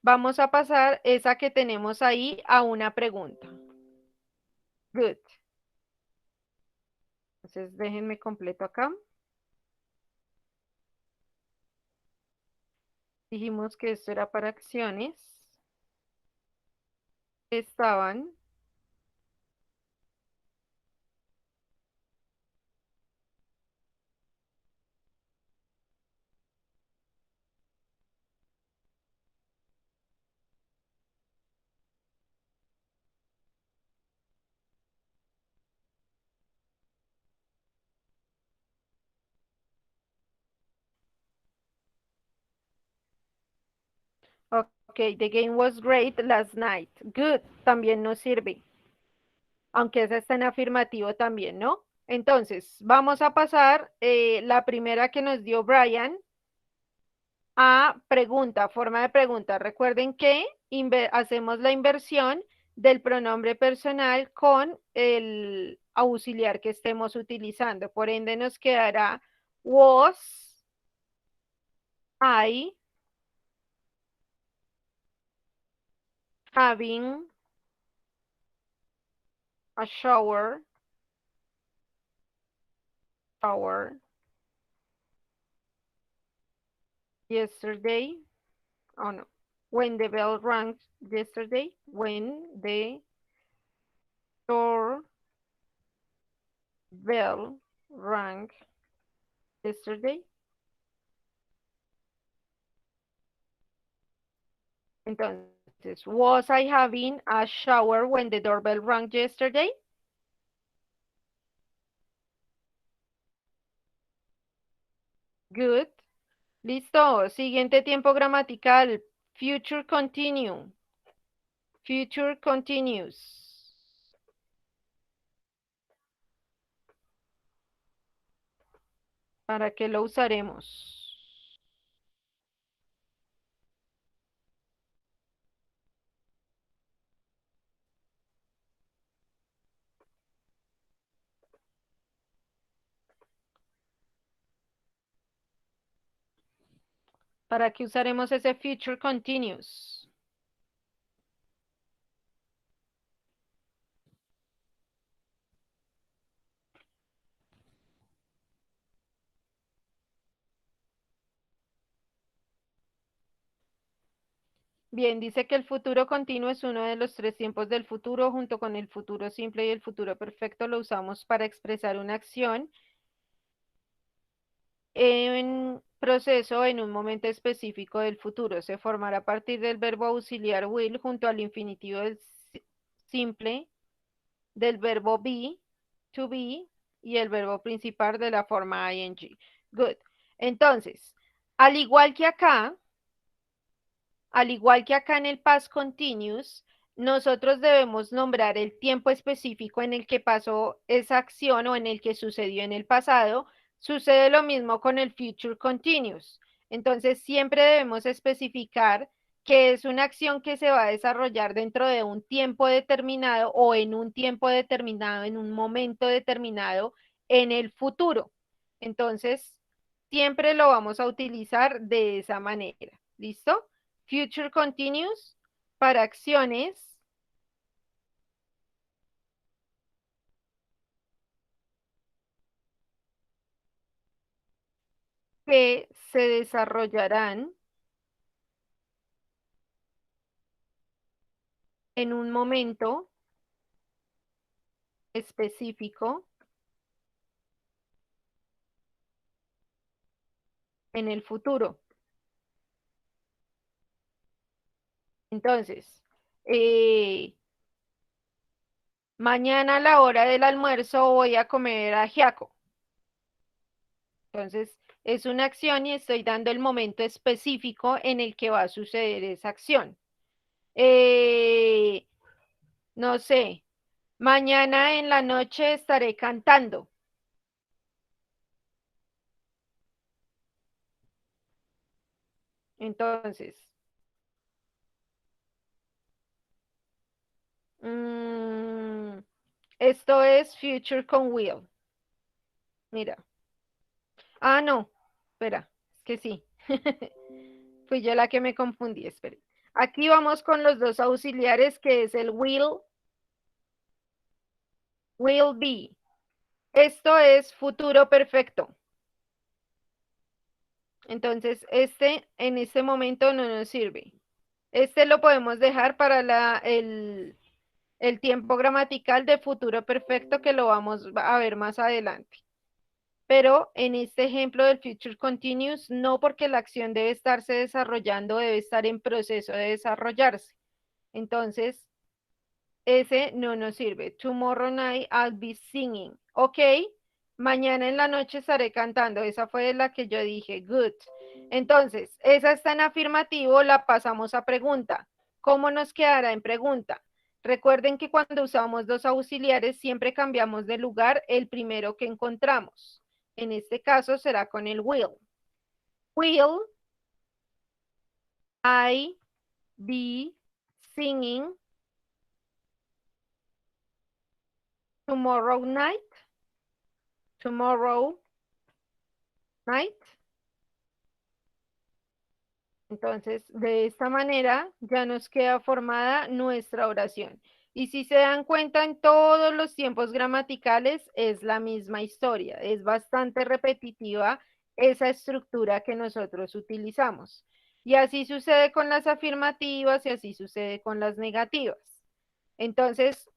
vamos a pasar esa que tenemos ahí a una pregunta. Good. Entonces, déjenme completo acá. Dijimos que esto era para acciones. Estaban. Ok, the game was great last night. Good, también nos sirve. Aunque esa está en afirmativo también, ¿no? Entonces, vamos a pasar la primera que nos dio Brian a pregunta, forma de pregunta. Recuerden que hacemos la inversión del pronombre personal con el auxiliar que estemos utilizando. Por ende, nos quedará was I having a shower yesterday. Oh no. When the bell rang yesterday. When the door bell rang yesterday. Entonces, was I having a shower when the doorbell rang yesterday? Good. Listo. Siguiente tiempo gramatical. Future continue. Future continuous. ¿Para qué lo usaremos? ¿Para qué usaremos ese future continuous? Bien, dice que el futuro continuo es uno de los tres tiempos del futuro, junto con el futuro simple y el futuro perfecto. Lo usamos para expresar una acción en proceso en un momento específico del futuro. Se formará a partir del verbo auxiliar will junto al infinitivo del simple, del verbo be, to be, y el verbo principal de la forma ing. Good. Entonces, al igual que acá, al igual que acá en el past continuous, nosotros debemos nombrar el tiempo específico en el que pasó esa acción o en el que sucedió en el pasado. Sucede lo mismo con el future continuous. Entonces, siempre debemos especificar que es una acción que se va a desarrollar dentro de un tiempo determinado o en un tiempo determinado, en un momento determinado en el futuro. Entonces, siempre lo vamos a utilizar de esa manera. ¿Listo? Future continuous para acciones que se desarrollarán en un momento específico en el futuro. Entonces, eh, mañana a la hora del almuerzo voy a comer ajiaco. Entonces, es una acción y estoy dando el momento específico en el que va a suceder esa acción. Eh, no sé, mañana en la noche estaré cantando. Entonces, mm, esto es Future con Will. Mira. Ah, no. Espera, es que sí. Fui yo la que me confundí, espere. Aquí vamos con los dos auxiliares que es el will be. Esto es futuro perfecto. Entonces, este en este momento no nos sirve. Este lo podemos dejar para el tiempo gramatical de futuro perfecto que lo vamos a ver más adelante. Pero en este ejemplo del future continuous, no, porque la acción debe estarse desarrollando, debe estar en proceso de desarrollarse. Entonces, ese no nos sirve. Tomorrow night I'll be singing. Ok, mañana en la noche estaré cantando. Esa fue la que yo dije. Good. Entonces, esa está en afirmativo, la pasamos a pregunta. ¿Cómo nos quedará en pregunta? Recuerden que cuando usamos dos auxiliares siempre cambiamos de lugar el primero que encontramos. En este caso será con el will. Will I be singing tomorrow night? Tomorrow night. Entonces, de esta manera ya nos queda formada nuestra oración. Y si se dan cuenta, en todos los tiempos gramaticales es la misma historia. Es bastante repetitiva esa estructura que nosotros utilizamos. Y así sucede con las afirmativas y así sucede con las negativas. Entonces,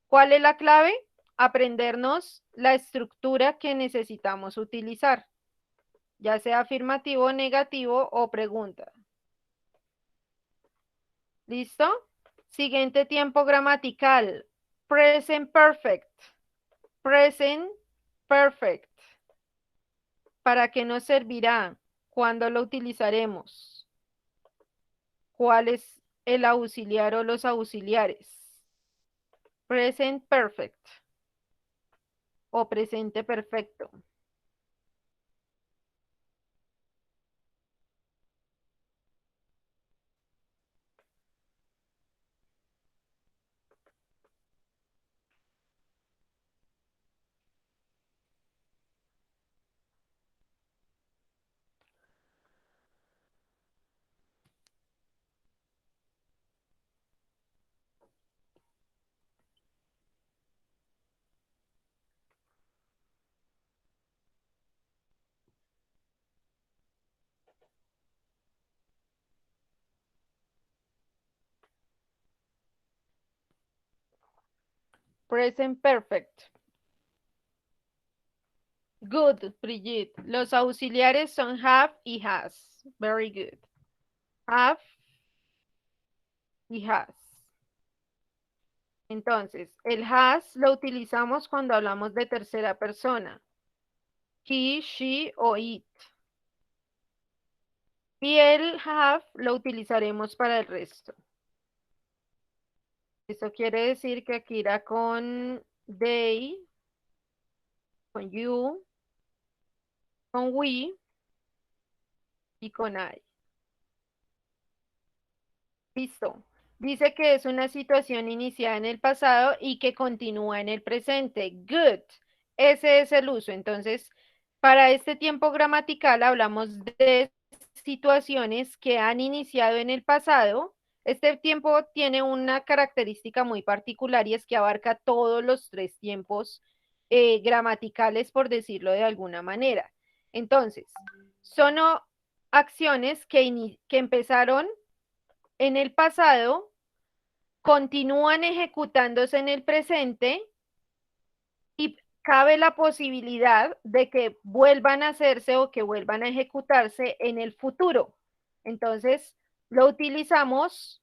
¿cuál es la clave? Aprendernos la estructura que necesitamos utilizar, ya sea afirmativo, negativo o pregunta. ¿Listo? Siguiente tiempo gramatical. Present perfect. Present perfect. ¿Para qué nos servirá? ¿Cuándo lo utilizaremos? ¿Cuál es el auxiliar o los auxiliares? Present perfect o presente perfecto. Present perfect. Good, Brigitte. Los auxiliares son have y has. Very good. Have y has. Entonces, el has lo utilizamos cuando hablamos de tercera persona. He, she o it. Y el have lo utilizaremos para el resto. Eso quiere decir que aquí irá con they, con you, con we y con I. Listo. Dice que es una situación iniciada en el pasado y que continúa en el presente. Good. Ese es el uso. Entonces, para este tiempo gramatical hablamos de situaciones que han iniciado en el pasado. Este tiempo tiene una característica muy particular y es que abarca todos los tres tiempos gramaticales, por decirlo de alguna manera. Entonces, son acciones que empezaron en el pasado, continúan ejecutándose en el presente y cabe la posibilidad de que vuelvan a hacerse o que vuelvan a ejecutarse en el futuro. Entonces, lo utilizamos,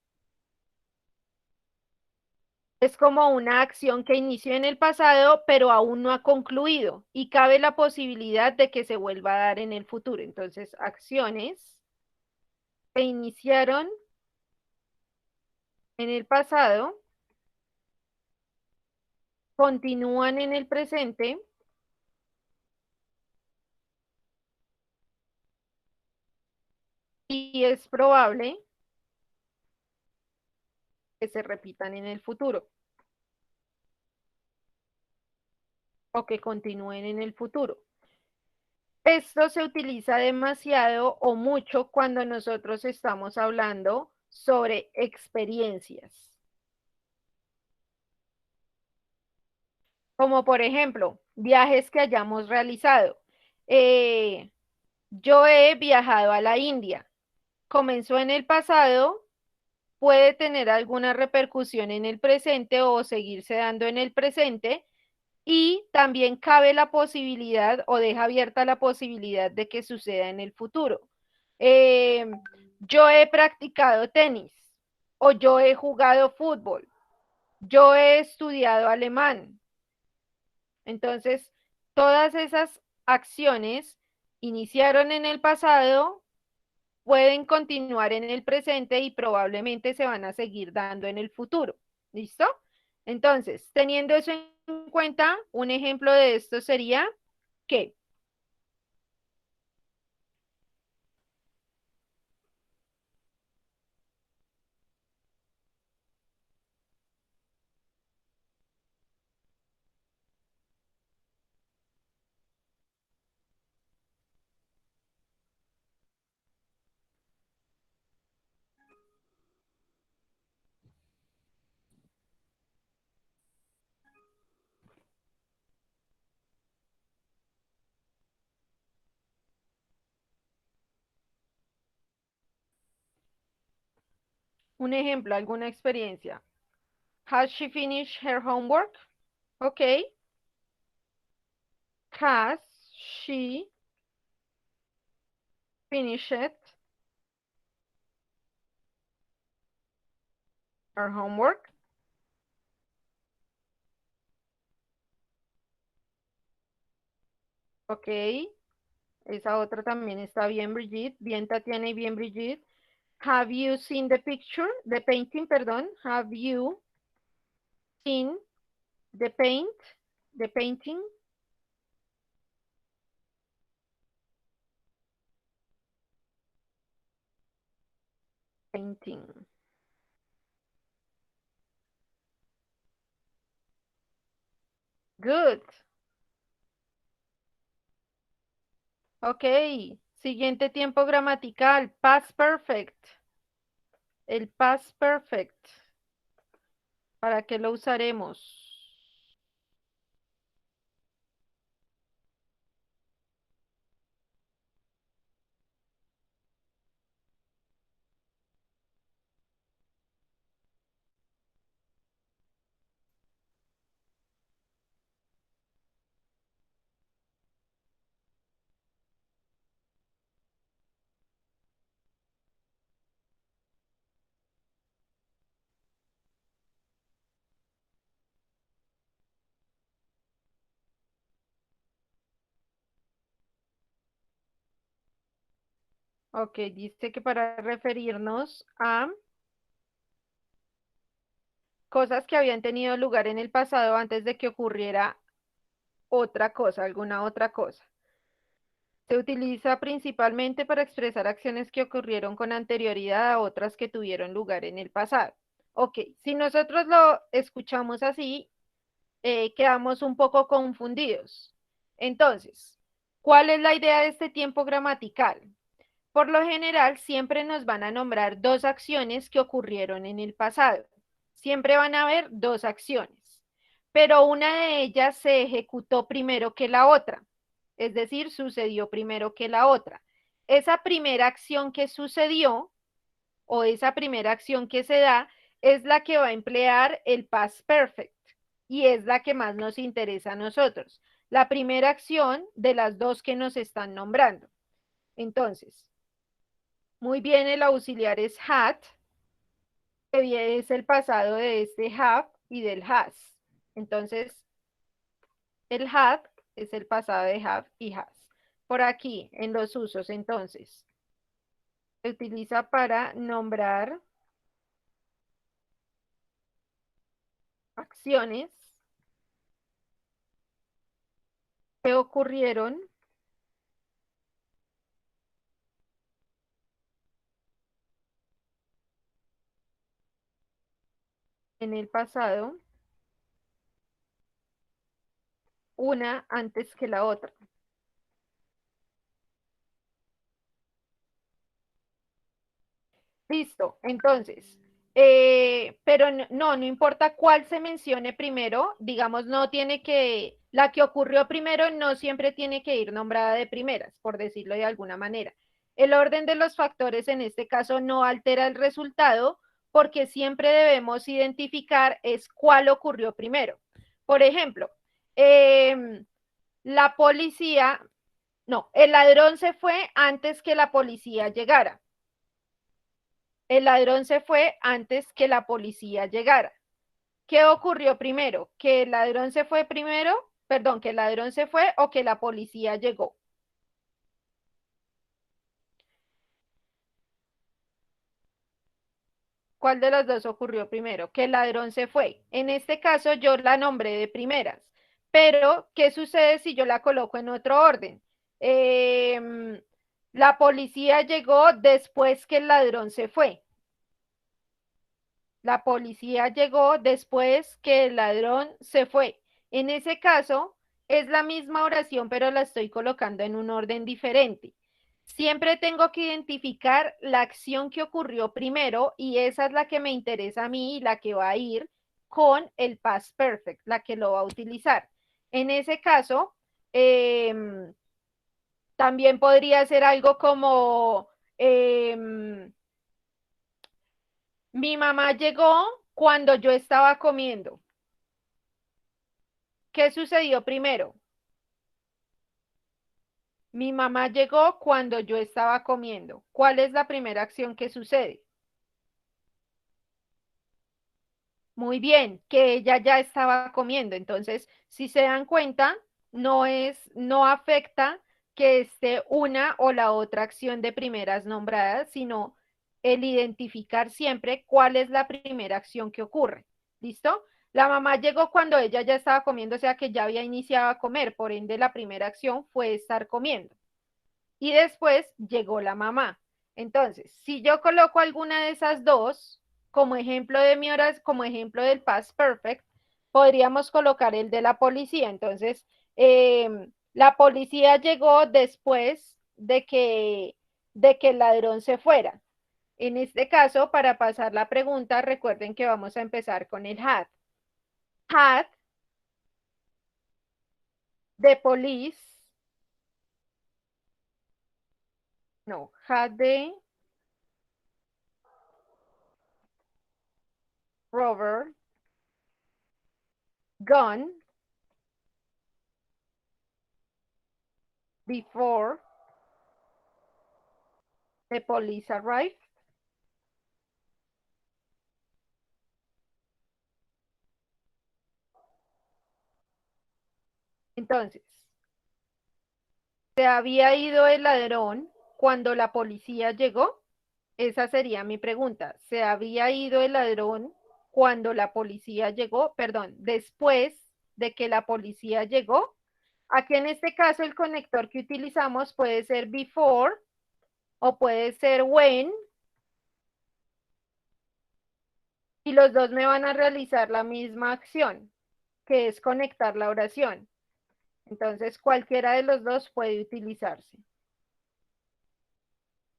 es como una acción que inició en el pasado, pero aún no ha concluido y cabe la posibilidad de que se vuelva a dar en el futuro. Entonces, acciones que iniciaron en el pasado, continúan en el presente y es probable que se repitan en el futuro o que continúen en el futuro. Esto se utiliza demasiado o mucho cuando nosotros estamos hablando sobre experiencias, como por ejemplo, viajes que hayamos realizado. Eh, yo he viajado a la India. Comenzó en el pasado, puede tener alguna repercusión en el presente o seguirse dando en el presente. Y también cabe la posibilidad o deja abierta la posibilidad de que suceda en el futuro. Eh, yo he practicado tenis o yo he jugado fútbol, yo he estudiado alemán. Entonces, todas esas acciones iniciaron en el pasado, pueden continuar en el presente y probablemente se van a seguir dando en el futuro. ¿Listo? Entonces, teniendo eso en cuenta, un ejemplo de esto sería que un ejemplo, alguna experiencia. Has she finished her homework? Ok. Has she finished her homework? Ok. Esa otra también está bien, Brigitte. Bien, Tatiana y bien, Brigitte. Have you seen the picture? The painting, perdón. Have you seen the paint? The painting? Painting. Good. Ok. Siguiente tiempo gramatical. Past perfect. El past perfect. ¿Para qué lo usaremos? Ok, dice que para referirnos a cosas que habían tenido lugar en el pasado antes de que ocurriera otra cosa, alguna otra cosa. Se utiliza principalmente para expresar acciones que ocurrieron con anterioridad a otras que tuvieron lugar en el pasado. Ok, si nosotros lo escuchamos así, quedamos un poco confundidos. Entonces, ¿cuál es la idea de este tiempo gramatical? Por lo general, siempre nos van a nombrar dos acciones que ocurrieron en el pasado. Siempre van a haber dos acciones, pero una de ellas se ejecutó primero que la otra, es decir, sucedió primero que la otra. Esa primera acción que sucedió o esa primera acción que se da es la que va a emplear el past perfect y es la que más nos interesa a nosotros. La primera acción de las dos que nos están nombrando. Entonces, muy bien, el auxiliar es had, que es el pasado de este have y del has. Entonces, el had es el pasado de have y has. Por aquí, en los usos, entonces, se utiliza para nombrar acciones que ocurrieron en el pasado, una antes que la otra. Listo, entonces, pero no importa cuál se mencione primero, digamos, no tiene que, la que ocurrió primero no siempre tiene que ir nombrada de primeras, por decirlo de alguna manera. El orden de los factores en este caso no altera el resultado porque siempre debemos identificar es cuál ocurrió primero. Por ejemplo, la policía, no, el ladrón se fue antes que la policía llegara. El ladrón se fue antes que la policía llegara. ¿Qué ocurrió primero? ¿Que el ladrón se fue primero? Perdón, ¿que el ladrón se fue o que la policía llegó? ¿Cuál de los dos ocurrió primero? Que el ladrón se fue. En este caso yo la nombré de primeras. Pero, ¿qué sucede si yo la coloco en otro orden? La policía llegó después que el ladrón se fue. La policía llegó después que el ladrón se fue. En ese caso, es la misma oración, pero la estoy colocando en un orden diferente. Siempre tengo que identificar la acción que ocurrió primero y esa es la que me interesa a mí y la que va a ir con el past perfect, la que lo va a utilizar. En ese caso, también podría ser algo como mi mamá llegó cuando yo estaba comiendo. ¿Qué sucedió primero? Mi mamá llegó cuando yo estaba comiendo. ¿Cuál es la primera acción que sucede? Muy bien, que ella ya estaba comiendo. Entonces, si se dan cuenta, no afecta que esté una o la otra acción de primeras nombradas, sino el identificar siempre cuál es la primera acción que ocurre. ¿Listo? La mamá llegó cuando ella ya estaba comiendo, o sea que ya había iniciado a comer, por ende la primera acción fue estar comiendo. Y después llegó la mamá. Entonces, si yo coloco alguna de esas dos como ejemplo de mi hora, como ejemplo del past perfect, podríamos colocar el de la policía. Entonces, la policía llegó después de que el ladrón se fuera. En este caso, para pasar la pregunta, recuerden que vamos a empezar con el had. Had, de police, no, had the rover gone before the police arrived. Entonces, ¿se había ido el ladrón cuando la policía llegó? Esa sería mi pregunta. ¿Se había ido el ladrón cuando la policía llegó, perdón, después de que la policía llegó. Aquí en este caso el conector que utilizamos puede ser before o puede ser when, y los dos me van a realizar la misma acción, que es conectar la oración. Entonces cualquiera de los dos puede utilizarse.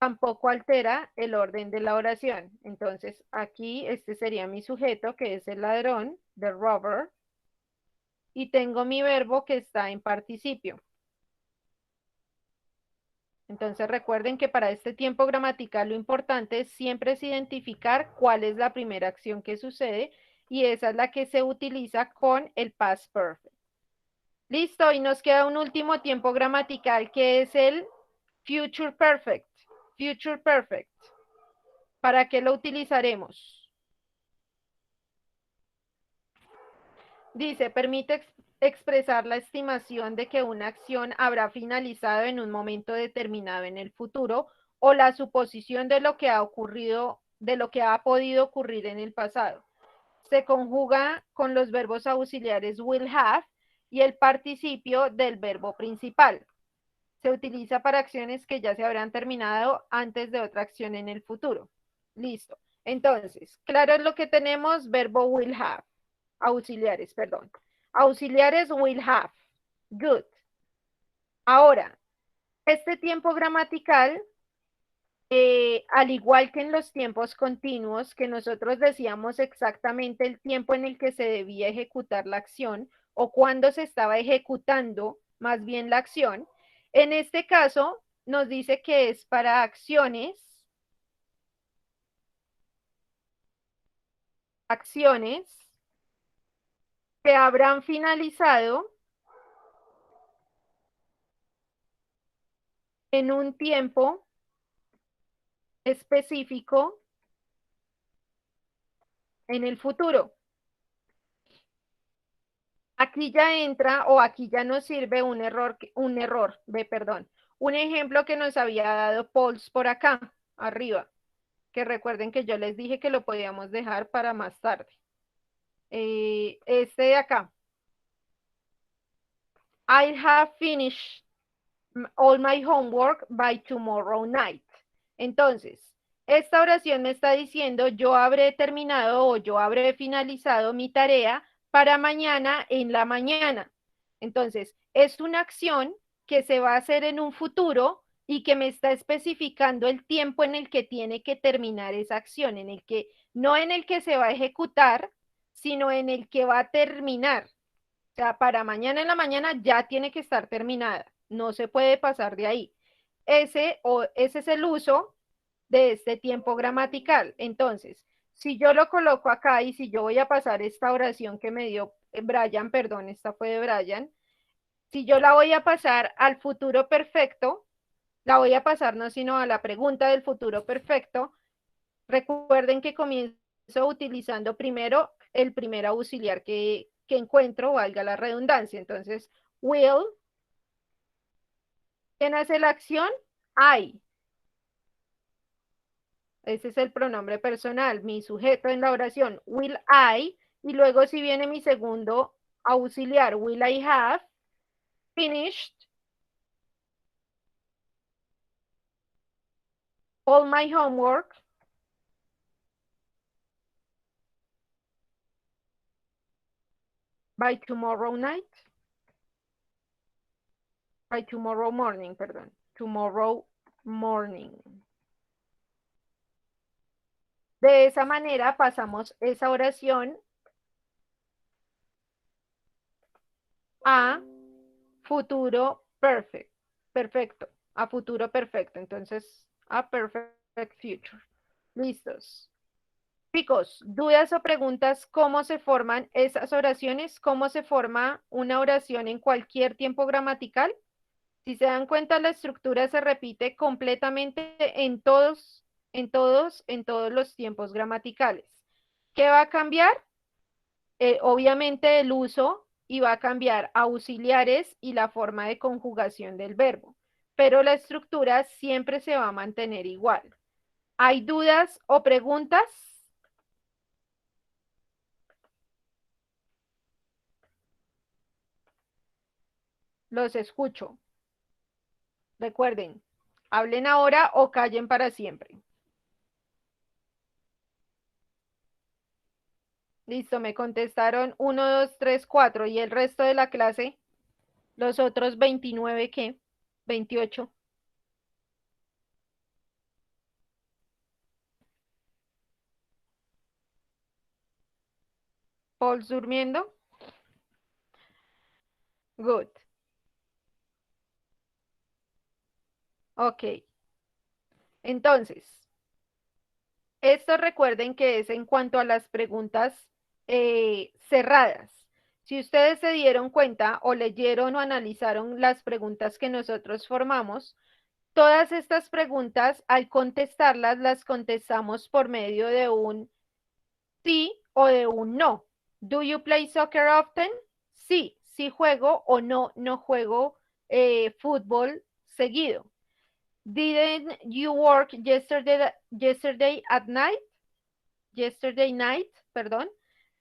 Tampoco altera el orden de la oración. Entonces aquí este sería mi sujeto, que es el ladrón, the robber, y tengo mi verbo que está en participio. Entonces recuerden que para este tiempo gramatical lo importante siempre es identificar cuál es la primera acción que sucede, y esa es la que se utiliza con el past perfect. Listo, y nos queda un último tiempo gramatical que es el future perfect. Future perfect. ¿Para qué lo utilizaremos? Dice, permite expresar la estimación de que una acción habrá finalizado en un momento determinado en el futuro, o la suposición de lo que ha ocurrido, de lo que ha podido ocurrir en el pasado. Se conjuga con los verbos auxiliares will have y el participio del verbo principal. Se utiliza para acciones que ya se habrán terminado antes de otra acción en el futuro. Listo. Entonces, claro es lo que tenemos, verbo will have. Auxiliares, perdón. Auxiliares will have. Good. Ahora, este tiempo gramatical, al igual que en los tiempos continuos, que nosotros decíamos exactamente el tiempo en el que se debía ejecutar la acción o cuando se estaba ejecutando más bien la acción, en este caso nos dice que es para acciones que habrán finalizado en un tiempo específico en el futuro. Aquí ya entra o aquí ya nos sirve un perdón, un ejemplo que nos había dado Pauls por acá, arriba, que recuerden que yo les dije que lo podíamos dejar para más tarde. Este de acá. I have finished all my homework by tomorrow night. Entonces, esta oración me está diciendo yo habré terminado o yo habré finalizado mi tarea para mañana en la mañana. Entonces, es una acción que se va a hacer en un futuro y que me está especificando el tiempo en el que tiene que terminar esa acción, en el que, no en el que se va a ejecutar, sino en el que va a terminar. O sea, para mañana en la mañana ya tiene que estar terminada. No se puede pasar de ahí. Ese es el uso de este tiempo gramatical. Entonces, si yo lo coloco acá y si yo voy a pasar esta oración que me dio Brian, perdón, esta fue de Brian, si yo la voy a pasar al futuro perfecto, la voy a pasar no sino a la pregunta del futuro perfecto. Recuerden que comienzo utilizando primero el primer auxiliar que encuentro, valga la redundancia. Entonces, will, ¿quién hace la acción? I. Ese es el pronombre personal, mi sujeto en la oración, will I, y luego si viene mi segundo auxiliar, will I have finished all my homework by tomorrow night? By tomorrow morning, perdón. Tomorrow morning. De esa manera pasamos esa oración a futuro perfecto, a futuro perfecto. Entonces, a perfect future. Listos. Chicos, dudas o preguntas, ¿cómo se forman esas oraciones? ¿Cómo se forma una oración en cualquier tiempo gramatical? Si se dan cuenta, la estructura se repite completamente en todos los tiempos gramaticales. ¿Qué va a cambiar? Obviamente el uso, y va a cambiar auxiliares y la forma de conjugación del verbo, pero la estructura siempre se va a mantener igual. ¿Hay dudas o preguntas? Los escucho. Recuerden, hablen ahora o callen para siempre. Listo, me contestaron 1, 2, 3, 4. ¿Y el resto de la clase? Los otros 29, ¿qué? 28. ¿Paul durmiendo? Good. Ok. Entonces, esto recuerden que es en cuanto a las preguntas cerradas. Si ustedes se dieron cuenta o leyeron o analizaron las preguntas que nosotros formamos, todas estas preguntas, al contestarlas, las contestamos por medio de un sí o de un no. Do you play soccer often? Sí, sí juego o no, no juego fútbol seguido. Didn't you work yesterday at night? Yesterday night, perdón.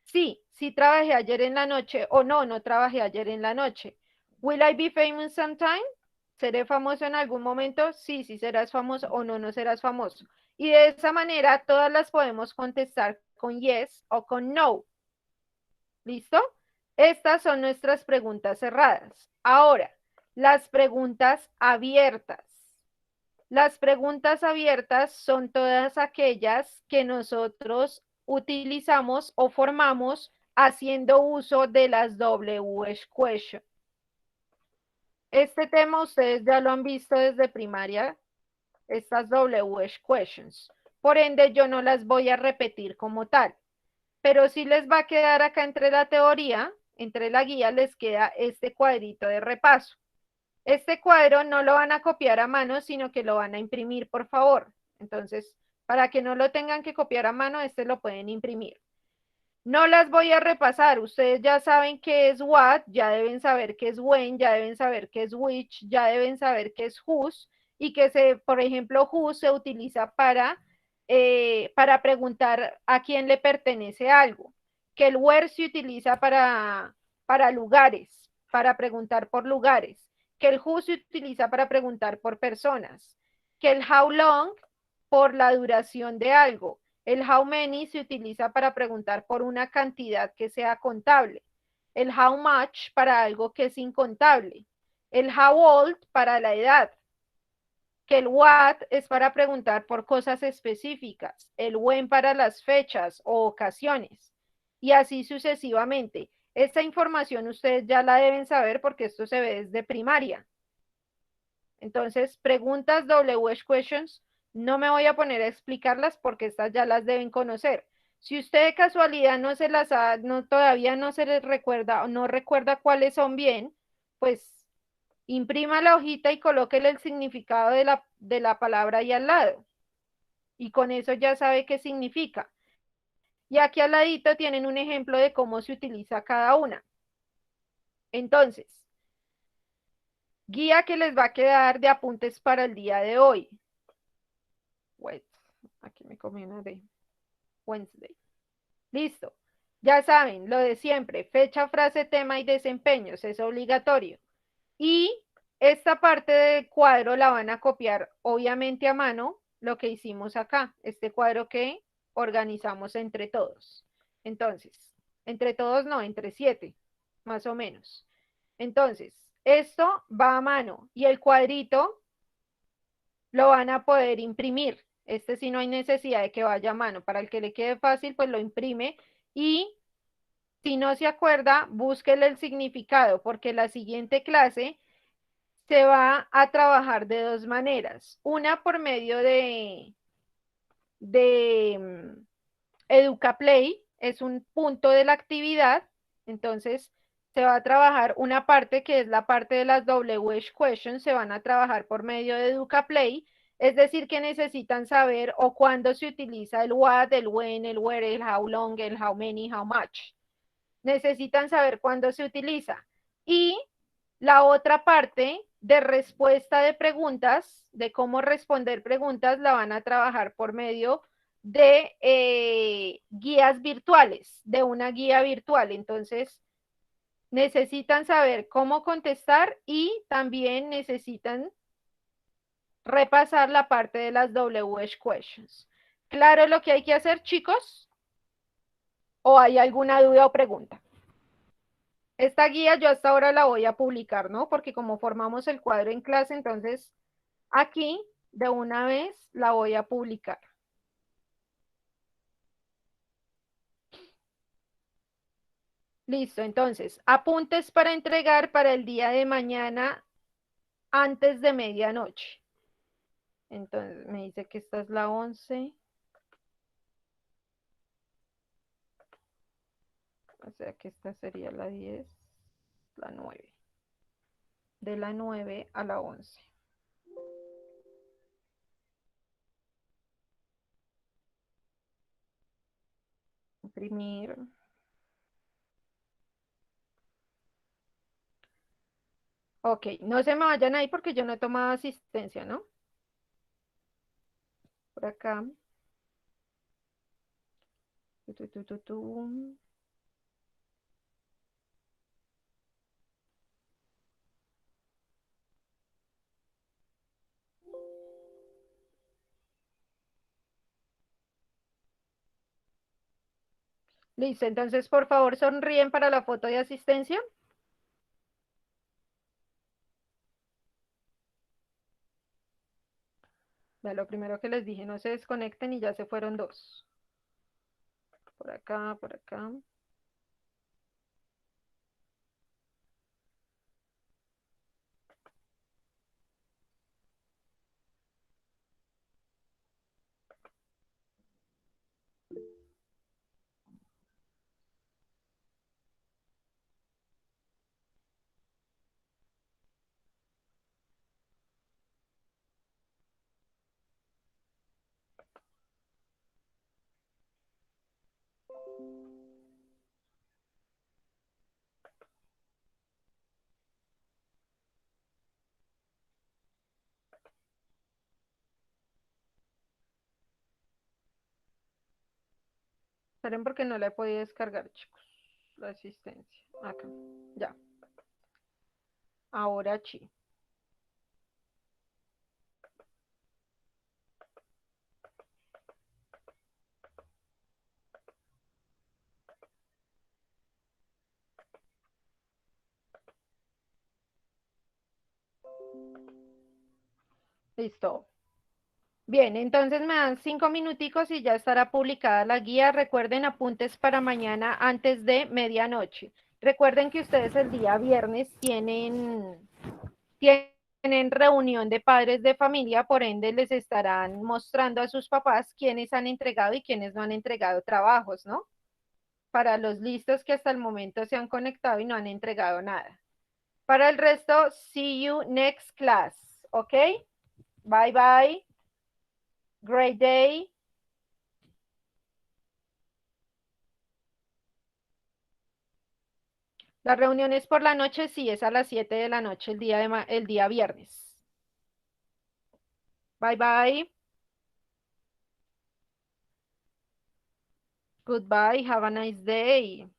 Sí, sí trabajé ayer en la noche o no, no trabajé ayer en la noche. Will I be famous sometime? ¿Seré famoso en algún momento? Sí, sí serás famoso o no, no serás famoso. Y de esa manera todas las podemos contestar con yes o con no. ¿Listo? Estas son nuestras preguntas cerradas. Ahora, las preguntas abiertas. Las preguntas abiertas son todas aquellas que nosotros utilizamos o formamos haciendo uso de las WH question. Este tema ustedes ya lo han visto desde primaria, estas WH questions. Por ende, yo no las voy a repetir como tal, pero sí les va a quedar acá entre la teoría, entre la guía, les queda este cuadrito de repaso. Este cuadro no lo van a copiar a mano, sino que lo van a imprimir, por favor. Entonces, para que no lo tengan que copiar a mano, este lo pueden imprimir. No las voy a repasar, ustedes ya saben qué es what, ya deben saber qué es when, ya deben saber qué es which, ya deben saber qué es whose, y que por ejemplo, whose se utiliza para preguntar a quién le pertenece algo, que el where se utiliza para lugares, para preguntar por lugares, que el who se utiliza para preguntar por personas, que el how long por la duración de algo. El how many se utiliza para preguntar por una cantidad que sea contable. El how much para algo que es incontable. El how old para la edad. Que el what es para preguntar por cosas específicas. El when para las fechas o ocasiones. Y así sucesivamente. Esta información ustedes ya la deben saber porque esto se ve desde primaria. Entonces, preguntas WH questions, no me voy a poner a explicarlas porque estas ya las deben conocer. Si usted de casualidad no se las ha, no, todavía no se les recuerda o no recuerda cuáles son bien, pues imprima la hojita y colóquele el significado de la palabra ahí al lado. Y con eso ya sabe qué significa. Y aquí al ladito tienen un ejemplo de cómo se utiliza cada una. Entonces, guía que les va a quedar de apuntes para el día de hoy. Wait, aquí me comí una de Wednesday. Listo. Ya saben, lo de siempre, fecha, frase, tema y desempeños, es obligatorio. Y esta parte del cuadro la van a copiar obviamente a mano, lo que hicimos acá, este cuadro que organizamos entre todos. Entonces, entre todos no, entre 7, más o menos. Entonces, esto va a mano y el cuadrito lo van a poder imprimir. Este sí no hay necesidad de que vaya a mano. Para el que le quede fácil, pues lo imprime y si no se acuerda, búsquele el significado, porque la siguiente clase se va a trabajar de dos maneras. Una por medio de EducaPlay, es un punto de la actividad, entonces se va a trabajar una parte que es la parte de las WH questions, se van a trabajar por medio de EducaPlay, es decir, que necesitan saber o cuándo se utiliza el what, el when, el where, el how long, el how many, how much. Necesitan saber cuándo se utiliza. Y la otra parte de respuesta de preguntas, de cómo responder preguntas, la van a trabajar por medio de guías virtuales, de una guía virtual. Entonces, Necesitan saber cómo contestar y también necesitan repasar la parte de las WH questions. ¿Claro lo que hay que hacer, chicos? ¿O hay alguna duda o pregunta? Esta guía yo hasta ahora la voy a publicar, ¿no? Porque como formamos el cuadro en clase, entonces aquí de una vez la voy a publicar. Listo, entonces, apuntes para entregar para el día de mañana antes de medianoche. Entonces, me dice que esta es la 11, o sea que esta sería la 10, la 9. De la 9 a la 11. Imprimir. Ok, no se me vayan ahí porque yo no he tomado asistencia, ¿no? Por acá. Tu, tu, tu, tu, tu. Listo, entonces por favor sonríen para la foto de asistencia. Ya lo primero que les dije, no se desconecten y ya se fueron dos. Por acá, por acá. Esperen porque no la he podido descargar, chicos. La asistencia. Acá. Ya. Ahora sí. Listo. Bien, entonces me dan 5 minuticos y ya estará publicada la guía. Recuerden apuntes para mañana antes de medianoche. Recuerden que ustedes el día viernes tienen reunión de padres de familia, por ende les estarán mostrando a sus papás quiénes han entregado y quiénes no han entregado trabajos, ¿no? Para los listos que hasta el momento se han conectado y no han entregado nada. Para el resto, see you next class, ¿ok? Bye bye. Great day. La reunión es por la noche, sí, es a las 7 de la noche el día viernes. Bye bye. Goodbye. Have a nice day.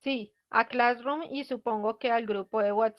Sí, a Classroom y supongo que al grupo de WhatsApp.